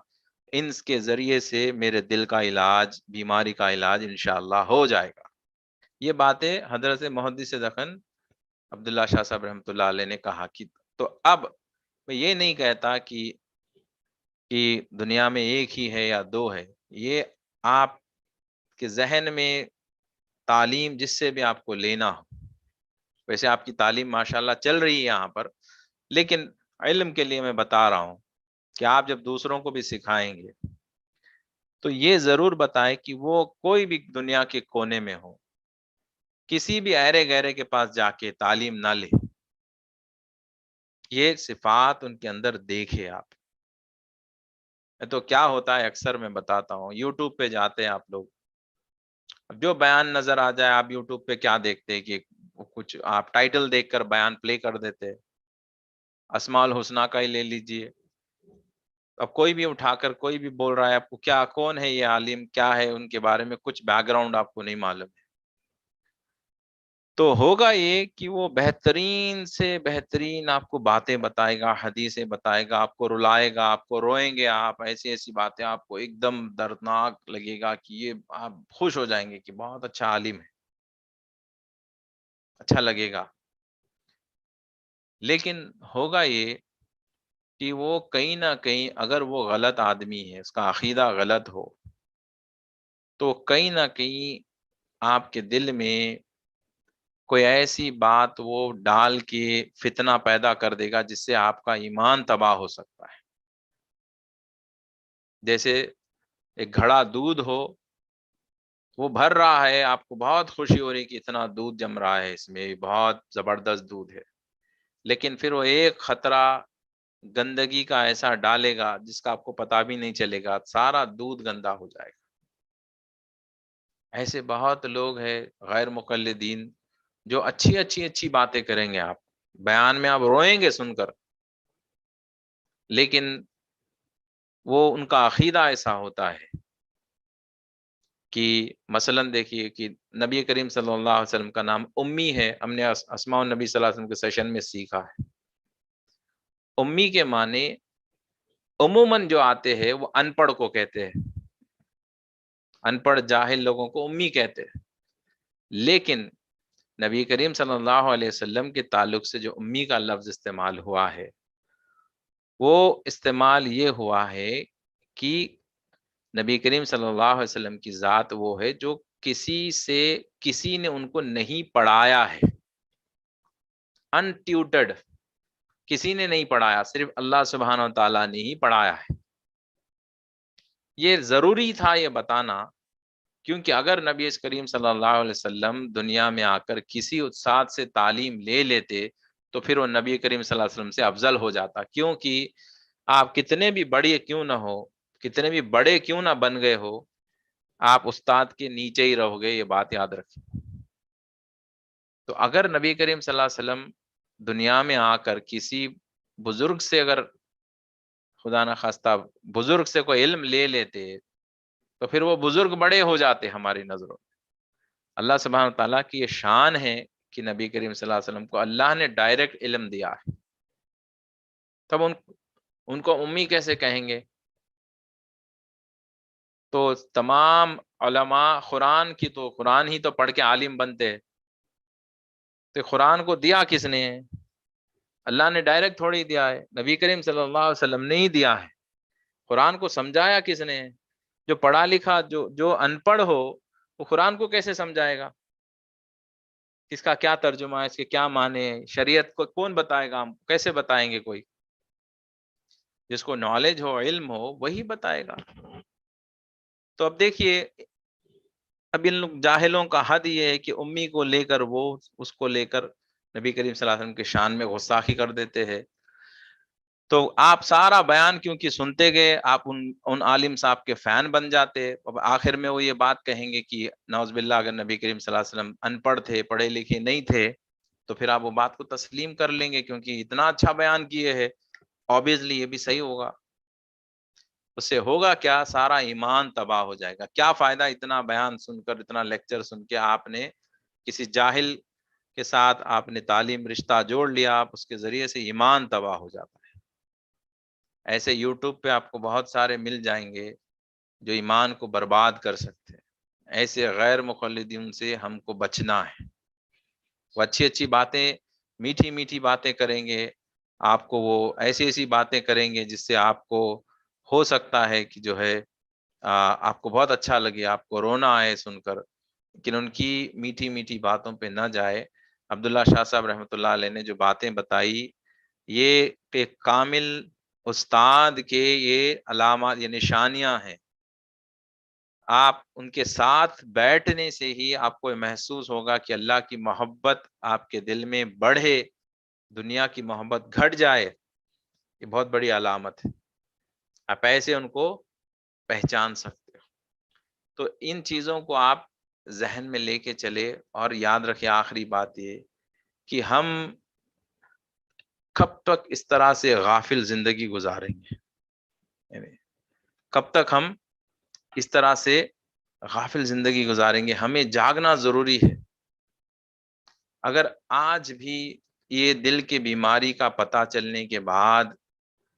A: ان کے ذریعے سے میرے دل کا علاج، بیماری کا علاج انشاءاللہ ہو جائے گا۔ یہ باتیں حضرت محدث دکن عبداللہ شاہ صاحب رحمۃ اللہ علیہ نے کہا کہ تو اب میں یہ نہیں کہتا کہ دنیا میں ایک ہی ہے یا دو ہے، یہ آپ کے ذہن میں تعلیم جس سے بھی آپ کو لینا ہو، ویسے آپ کی تعلیم ماشاءاللہ چل رہی ہے یہاں پر، لیکن علم کے لیے میں بتا رہا ہوں کہ آپ جب دوسروں کو بھی سکھائیں گے تو یہ ضرور بتائیں کہ وہ کوئی بھی دنیا کے کونے میں ہو، کسی بھی ایرے گہرے کے پاس جا کے تعلیم نہ لے، یہ صفات ان کے اندر دیکھے آپ۔ تو کیا ہوتا ہے اکثر میں بتاتا ہوں، یوٹیوب پہ جاتے ہیں آپ لوگ، اب جو بیان نظر آ جائے، آپ یوٹیوب پہ کیا دیکھتے ہیں کہ کچھ آپ ٹائٹل دیکھ کر بیان پلے کر دیتے، اسماء الحسنہ کا ہی لے لیجئے، اب کوئی بھی اٹھا کر کوئی بھی بول رہا ہے، آپ کو کیا، کون ہے یہ عالم، کیا ہے ان کے بارے میں کچھ بیک گراؤنڈ آپ کو نہیں معلوم ہے، تو ہوگا یہ کہ وہ بہترین سے بہترین آپ کو باتیں بتائے گا، حدیثیں بتائے گا، آپ کو رلائے گا، آپ کو روئیں گے، آپ ایسی ایسی باتیں آپ کو ایک دم دردناک لگے گا کہ یہ آپ خوش ہو جائیں گے کہ بہت اچھا عالم ہے، اچھا لگے گا۔ لیکن ہوگا یہ کہ وہ کہیں نہ کہیں اگر وہ غلط آدمی ہے، اس کا عقیدہ غلط ہو، تو کہیں نہ کہیں آپ کے دل میں کوئی ایسی بات وہ ڈال کے فتنہ پیدا کر دے گا جس سے آپ کا ایمان تباہ ہو سکتا ہے۔ جیسے ایک گھڑا دودھ ہو، وہ بھر رہا ہے، آپ کو بہت خوشی ہو رہی کہ اتنا دودھ جم رہا ہے، اس میں بہت زبردست دودھ ہے، لیکن پھر وہ ایک خطرہ گندگی کا ایسا ڈالے گا جس کا آپ کو پتہ بھی نہیں چلے گا، سارا دودھ گندا ہو جائے گا۔ ایسے بہت لوگ ہیں غیر مقلدین جو اچھی باتیں کریں گے، آپ بیان میں آپ روئیں گے سن کر، لیکن وہ ان کا عقیدہ ایسا ہوتا ہے کہ مثلا دیکھیے کہ نبی کریم صلی اللہ علیہ وسلم کا نام امی ہے، ہم نے اسماء النبی صلی اللہ علیہ وسلم کے سیشن میں سیکھا ہے۔ امی کے معنی عموماً جو آتے ہیں وہ ان پڑھ کو کہتے ہیں، ان پڑھ جاہل لوگوں کو امی کہتے ہیں، لیکن نبی کریم صلی اللہ علیہ وسلم کے تعلق سے جو امی کا لفظ استعمال ہوا ہے، وہ استعمال یہ ہوا ہے کہ نبی کریم صلی اللہ علیہ وسلم کی ذات وہ ہے جو کسی نے ان کو نہیں پڑھایا ہے، ان ٹیوٹرڈ، کسی نے نہیں پڑھایا، صرف اللہ سبحانہ و تعالیٰ نے ہی پڑھایا ہے۔ یہ ضروری تھا یہ بتانا، کیونکہ اگر نبی کریم صلی اللہ علیہ وسلم دنیا میں آ کر کسی استاد سے تعلیم لے لیتے تو پھر وہ نبی کریم صلی اللہ علیہ وسلم سے افضل ہو جاتا، کیونکہ آپ کتنے بھی بڑے کیوں نہ ہو، کتنے بھی بڑے کیوں نہ بن گئے ہو، آپ استاد کے نیچے ہی رہو گے، یہ بات یاد رکھیں۔ تو اگر نبی کریم صلی اللہ علیہ وسلم دنیا میں آ کر کسی بزرگ سے، اگر خدا نہ خواستہ بزرگ سے کوئی علم لے لیتے تو پھر وہ بزرگ بڑے ہو جاتے ہماری نظروں میں۔ اللہ سبحانہ تعالیٰ کی یہ شان ہے کہ نبی کریم صلی اللہ علیہ وسلم کو اللہ نے ڈائریکٹ علم دیا ہے، تب ان کو امی کیسے کہیں گے؟ تو تمام علماء قرآن کی تو قرآن ہی تو پڑھ کے عالم بنتے ہیں، تو قرآن کو دیا کس نے ہے؟ اللہ نے ڈائریکٹ تھوڑی دیا ہے، نبی کریم صلی اللہ علیہ وسلم نے ہی دیا ہے۔ قرآن کو سمجھایا کس نے ہے؟ جو پڑھا لکھا، جو ان پڑھ ہو، وہ قرآن کو کیسے سمجھائے گا؟ اس کا کیا ترجمہ ہے، اس کے کیا معنی ہے؟ شریعت کو کون بتائے گا؟ ہم کیسے بتائیں گے؟ کوئی جس کو نالج ہو، علم ہو، وہی بتائے گا۔ تو اب دیکھیے، اب ان لوگ جاہلوں کا حد یہ ہے کہ امی کو لے کر وہ اس کو لے کر نبی کریم صلی اللہ علیہ وسلم کے شان میں غستاخی کر دیتے ہیں۔ تو آپ سارا بیان کیونکہ سنتے گئے، آپ ان عالم صاحب کے فین بن جاتے، اب آخر میں وہ یہ بات کہیں گے کہ نعوذ باللہ اگر نبی کریم صلی اللہ علیہ وسلم ان پڑھ تھے، پڑھے لکھے نہیں تھے، تو پھر آپ وہ بات کو تسلیم کر لیں گے کیونکہ اتنا اچھا بیان کیے ہے، obviously یہ بھی صحیح ہوگا۔ اس سے ہوگا کیا؟ سارا ایمان تباہ ہو جائے گا۔ کیا فائدہ اتنا بیان سن کر، اتنا لیکچر سن کے آپ نے کسی جاہل کے ساتھ آپ نے تعلیم رشتہ جوڑ لیا، آپ اس کے ذریعے سے ایمان تباہ ہو جاتا ہے۔ ایسے یوٹیوب پہ آپ کو بہت سارے مل جائیں گے جو ایمان کو برباد کر سکتے ہیں۔ ایسے غیر مقلدین سے ہم کو بچنا ہے۔ وہ اچھی اچھی باتیں، میٹھی میٹھی باتیں کریں گے، آپ کو وہ ایسی ایسی باتیں کریں گے جس سے آپ کو ہو سکتا ہے کہ جو ہے آپ کو بہت اچھا لگے، آپ کو رونا آئے سن کر، لیکن ان کی میٹھی میٹھی باتوں پہ نہ جائے۔ عبداللہ شاہ صاحب رحمۃ اللہ علیہ نے جو باتیں بتائی، یہ ایک کامل استاد کے یہ علامات، یہ نشانیاں ہیں۔ آپ ان کے ساتھ بیٹھنے سے ہی آپ کو محسوس ہوگا کہ اللہ کی محبت آپ کے دل میں بڑھے، دنیا کی محبت گھٹ جائے، یہ بہت بڑی علامت ہے۔ آپ ایسے ان کو پہچان سکتے ہو۔ تو ان چیزوں کو آپ ذہن میں لے کے چلے، اور یاد رکھے آخری بات یہ کہ ہم کب تک اس طرح سے غافل زندگی گزاریں گے؟ یعنی کب تک ہم اس طرح سے غافل زندگی گزاریں گے؟ ہمیں جاگنا ضروری ہے۔ اگر آج بھی یہ دل کی بیماری کا پتہ چلنے کے بعد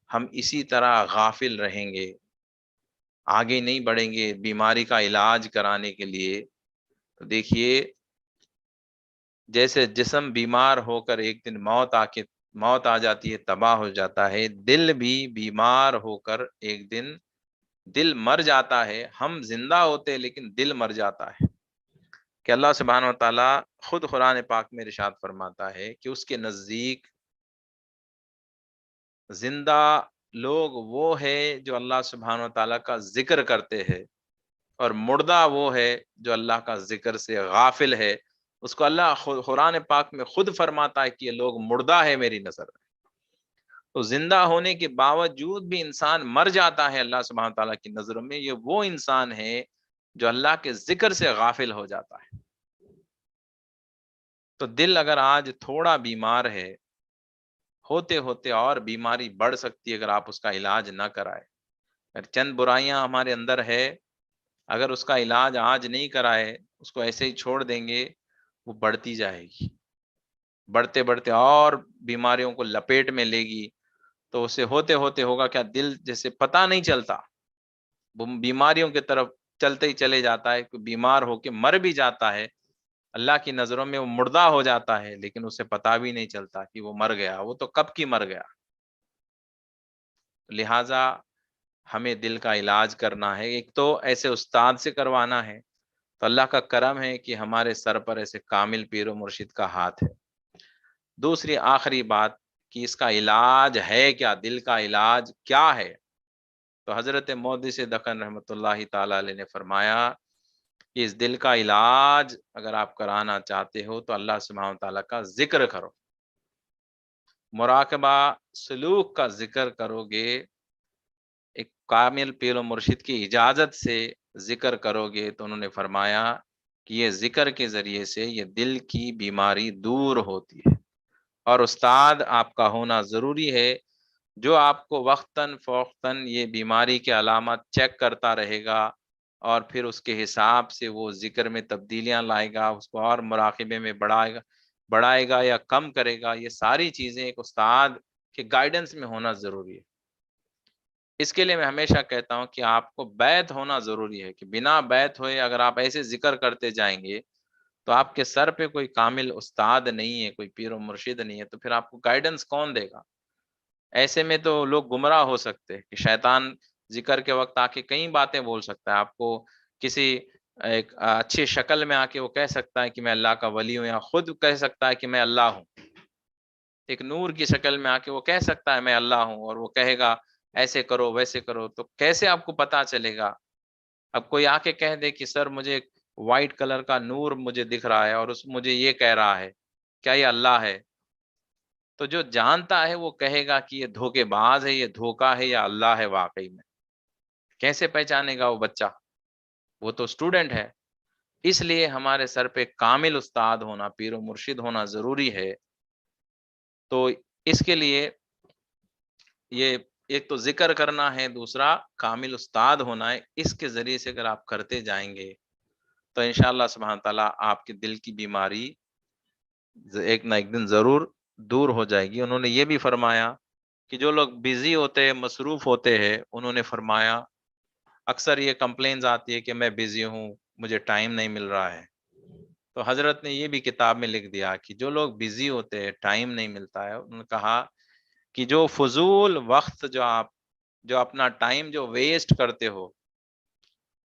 A: ہم اسی طرح غافل رہیں گے، آگے نہیں بڑھیں گے بیماری کا علاج کرانے کے لیے، تو دیکھیے جیسے جسم بیمار ہو کر ایک دن موت آ جاتی ہے، تباہ ہو جاتا ہے، دل بھی بیمار ہو کر ایک دن دل مر جاتا ہے۔ ہم زندہ ہوتے لیکن دل مر جاتا ہے، کہ اللہ سبحانہ و تعالیٰ خود قرآن پاک میں ارشاد فرماتا ہے کہ اس کے نزدیک زندہ لوگ وہ ہے جو اللہ سبحانہ و تعالیٰ کا ذکر کرتے ہیں، اور مردہ وہ ہے جو اللہ کا ذکر سے غافل ہے۔ اس کو اللہ قرآن پاک میں خود فرماتا ہے کہ یہ لوگ مردہ ہے میری نظر میں۔ تو زندہ ہونے کے باوجود بھی انسان مر جاتا ہے اللہ سبحانہ تعالیٰ کی نظروں میں، یہ وہ انسان ہے جو اللہ کے ذکر سے غافل ہو جاتا ہے۔ تو دل اگر آج تھوڑا بیمار ہے، ہوتے ہوتے اور بیماری بڑھ سکتی ہے اگر آپ اس کا علاج نہ کرائے۔ اگر چند برائیاں ہمارے اندر ہے، اگر اس کا علاج آج نہیں کرائے، اس کو ایسے ہی چھوڑ دیں گے، وہ بڑھتی جائے گی، بڑھتے بڑھتے اور بیماریوں کو لپیٹ میں لے گی، تو اسے ہوتے ہوتے ہوگا کیا، دل جیسے پتہ نہیں چلتا، وہ بیماریوں کی طرف چلتے ہی چلے جاتا ہے، کوئی بیمار ہو کے مر بھی جاتا ہے، اللہ کی نظروں میں وہ مردہ ہو جاتا ہے، لیکن اسے پتہ بھی نہیں چلتا کہ وہ مر گیا، وہ تو کب کی مر گیا۔ لہٰذا ہمیں دل کا علاج کرنا ہے، ایک تو ایسے استاد سے کروانا ہے، تو اللہ کا کرم ہے کہ ہمارے سر پر ایسے کامل پیر و مرشد کا ہاتھ ہے۔ دوسری آخری بات کہ اس کا علاج ہے کیا، دل کا علاج کیا ہے؟ تو حضرت محدث دکن رحمۃ اللہ تعالی علیہ نے فرمایا کہ اس دل کا علاج اگر آپ کرانا چاہتے ہو تو اللہ سبحانہ تعالیٰ کا ذکر کرو، مراقبہ، سلوک کا ذکر کرو گے، ایک کامل پیر و مرشد کی اجازت سے ذکر کرو گے، تو انہوں نے فرمایا کہ یہ ذکر کے ذریعے سے یہ دل کی بیماری دور ہوتی ہے، اور استاد آپ کا ہونا ضروری ہے جو آپ کو وقتاً فوقتاً یہ بیماری کے علامات چیک کرتا رہے گا، اور پھر اس کے حساب سے وہ ذکر میں تبدیلیاں لائے گا، اس کو اور مراقبے میں بڑھائے گا یا کم کرے گا۔ یہ ساری چیزیں ایک استاد کے گائیڈنس میں ہونا ضروری ہے۔ اس کے لیے میں ہمیشہ کہتا ہوں کہ آپ کو بیعت ہونا ضروری ہے، کہ بنا بیعت ہوئے اگر آپ ایسے ذکر کرتے جائیں گے تو آپ کے سر پہ کوئی کامل استاد نہیں ہے، کوئی پیر و مرشد نہیں ہے، تو پھر آپ کو گائیڈنس کون دے گا؟ ایسے میں تو لوگ گمراہ ہو سکتے ہیں، کہ شیطان ذکر کے وقت آ کے کئی باتیں بول سکتا ہے، آپ کو کسی ایک اچھی شکل میں آ کے وہ کہہ سکتا ہے کہ میں اللہ کا ولی ہوں، یا خود کہہ سکتا ہے کہ میں اللہ ہوں، ایک نور کی شکل میں آ کے وہ کہہ سکتا ہے میں اللہ ہوں، اور وہ کہے گا ایسے کرو ویسے کرو، تو کیسے آپ کو پتا چلے گا؟ اب کوئی آ کے کہہ دے کہ سر مجھے ایک وائٹ کلر کا نور مجھے دکھ رہا ہے اور مجھے یہ کہہ رہا ہے، کیا یہ اللہ ہے؟ تو جو جانتا ہے وہ کہے گا کہ یہ دھوکے باز ہے، یہ دھوکا ہے، یا اللہ ہے واقعی میں؟ کیسے پہچانے گا وہ بچہ؟ وہ تو اسٹوڈنٹ ہے۔ اس لیے ہمارے سر پہ کامل استاد ہونا، پیر و مرشد ہونا ضروری ہے۔ تو اس کے لیے یہ ایک تو ذکر کرنا ہے، دوسرا کامل استاد ہونا ہے۔ اس کے ذریعے سے اگر آپ کرتے جائیں گے تو انشاءاللہ سبحانہ تعالیٰ آپ کے دل کی بیماری ایک نہ ایک دن ضرور دور ہو جائے گی۔ انہوں نے یہ بھی فرمایا کہ جو لوگ بزی ہوتے ہیں، مصروف ہوتے ہیں، انہوں نے فرمایا اکثر یہ کمپلینز آتی ہے کہ میں بزی ہوں، مجھے ٹائم نہیں مل رہا ہے۔ تو حضرت نے یہ بھی کتاب میں لکھ دیا کہ جو لوگ بزی ہوتے ہیں، ٹائم نہیں ملتا ہے، انہوں نے کہا کہ جو فضول وقت جو اپنا ٹائم جو ویسٹ کرتے ہو،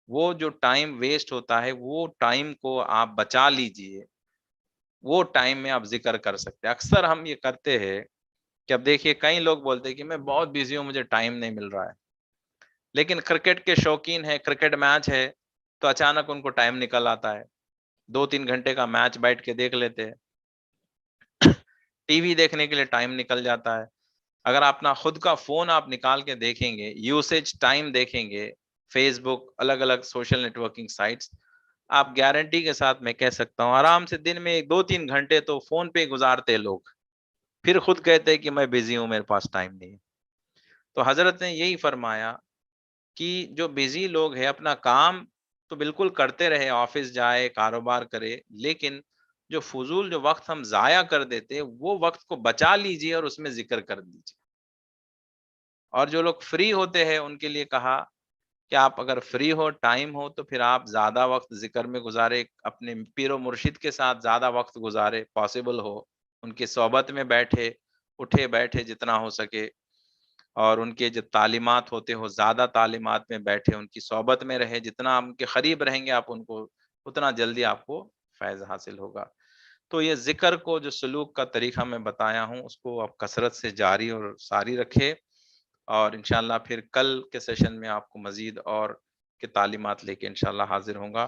A: وہ جو ٹائم ویسٹ ہوتا ہے وہ ٹائم کو آپ بچا لیجئے، وہ ٹائم میں آپ ذکر کر سکتے ہیں۔ اکثر ہم یہ کرتے ہیں کہ اب دیکھیے کئی لوگ بولتے ہیں کہ میں بہت بزی ہوں، مجھے ٹائم نہیں مل رہا ہے، لیکن کرکٹ کے شوقین ہے، کرکٹ میچ ہے تو اچانک ان کو ٹائم نکل آتا ہے، 2-3 گھنٹے کا میچ بیٹھ کے دیکھ لیتے ہیں، ٹی وی دیکھنے کے لیے ٹائم نکل جاتا ہے۔ اگر اپنا خود کا فون آپ نکال کے دیکھیں گے، یوسیج ٹائم دیکھیں گے، فیس بک، الگ الگ سوشل نیٹورکنگ سائٹس، آپ گارنٹی کے ساتھ میں کہہ سکتا ہوں آرام سے دن میں 2-3 گھنٹے تو فون پہ گزارتے لوگ، پھر خود کہتے ہیں کہ میں بزی ہوں، میرے پاس ٹائم نہیں ہے۔ تو حضرت نے یہی فرمایا کہ جو بزی لوگ ہیں اپنا کام تو بالکل کرتے رہے، آفس جائے، کاروبار کرے، لیکن جو فضول جو وقت ہم ضائع کر دیتے وہ وقت کو بچا لیجئے اور اس میں ذکر کر دیجئے۔ اور جو لوگ فری ہوتے ہیں ان کے لیے کہا کہ آپ اگر فری ہو، ٹائم ہو، تو پھر آپ زیادہ وقت ذکر میں گزارے، اپنے پیر و مرشد کے ساتھ زیادہ وقت گزارے، پاسبل ہو ان کی صحبت میں بیٹھے، اٹھے بیٹھے جتنا ہو سکے، اور ان کے جو تعلیمات ہوتے ہو زیادہ تعلیمات میں بیٹھے، ان کی صحبت میں رہے، جتنا ان کے قریب رہیں گے آپ ان کو، اتنا جلدی آپ کو فیض حاصل ہوگا۔ تو یہ ذکر کو جو سلوک کا طریقہ میں بتایا ہوں اس کو آپ کثرت سے جاری اور ساری رکھے، اور انشاءاللہ پھر کل کے سیشن میں آپ کو مزید اور کے تعلیمات لے کے انشاءاللہ حاضر ہوں گا۔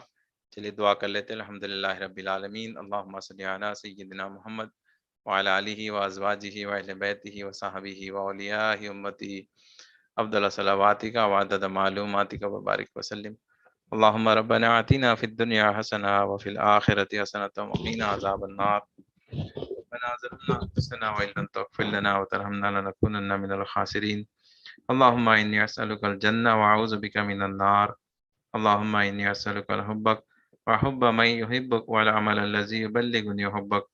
A: چلیے دعا کر لیتے ہیں۔ الحمدللہ رب العالمین، اللہم صلی علی سیدنا محمد وعلی آلہ وازواجہ واہل بیتہ وصحبہ واولیاء امتہ افضل صلواتک وعدد معلوماتک وبارک وسلم۔ اللہم ربنا آتنا فی الدنیا حسنہ وفی الآخرۃ حسنۃ وقنا عذاب النار۔ ربنا ظلمنا انفسنا وان لم تغفر لنا وترحمنا لنکونن من الخاسرین۔ اللہم انی اسألک الجنہ واعوذ بک من النار۔ اللہم انی اسألک الحبک وحب من یحبک والعمل الذی یبلغنی حبک۔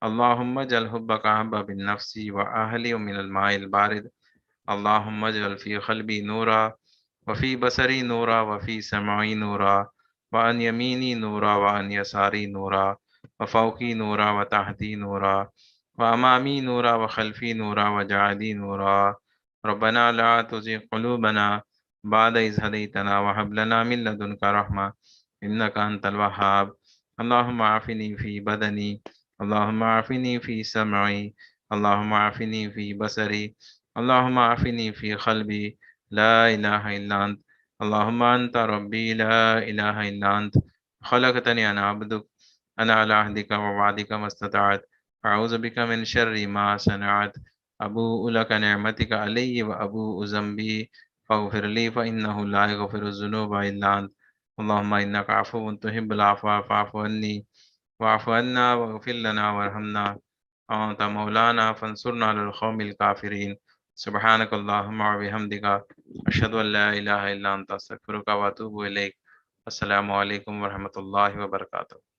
A: اللہم اجعل حبک احب بالنفس واہلی من الماء البارد اللهم اجعل في قلبي نورا وفي بصري نورا وفي سمعي نورا وعن يميني نورا وعن يساري نورا وفوقي نورا وتحتي نورا وأمامي نورا وخلفي نورا وجعلي نورا. ربنا لا تزغ قلوبنا بعد إذ هديتنا وهب لنا من لدنك رحمة إنك أنت الوهاب. اللهم عافني في بدني، اللهم عافني في سمعي، اللهم عافني في بصري، اللهم عافني في قلبي. لا إله إلا أنت. اللهم أنت ربي لا إله إلا أنت. خلقتني أنا عبدك، أنا على عهدك ووعدك ما استطعت. أعوذ بك من شر ما صنعت. أبوء لك نعمتك علي وأبوء ذنبي فاغفر لي فإنه لا يغفر الذنوب إلا أنت. اللهم إنك عفو تحب العفو فاعف عني واعف عنا واغفر لنا وارحمنا. أنت مولانا فانصرنا على القوم الكافرين. سبحانك اللهم وبحمدك أشهد أن لا إله إلا أنت أستغفرك وأتوب إليك. السلام علیکم ورحمۃ اللہ وبرکاتہ.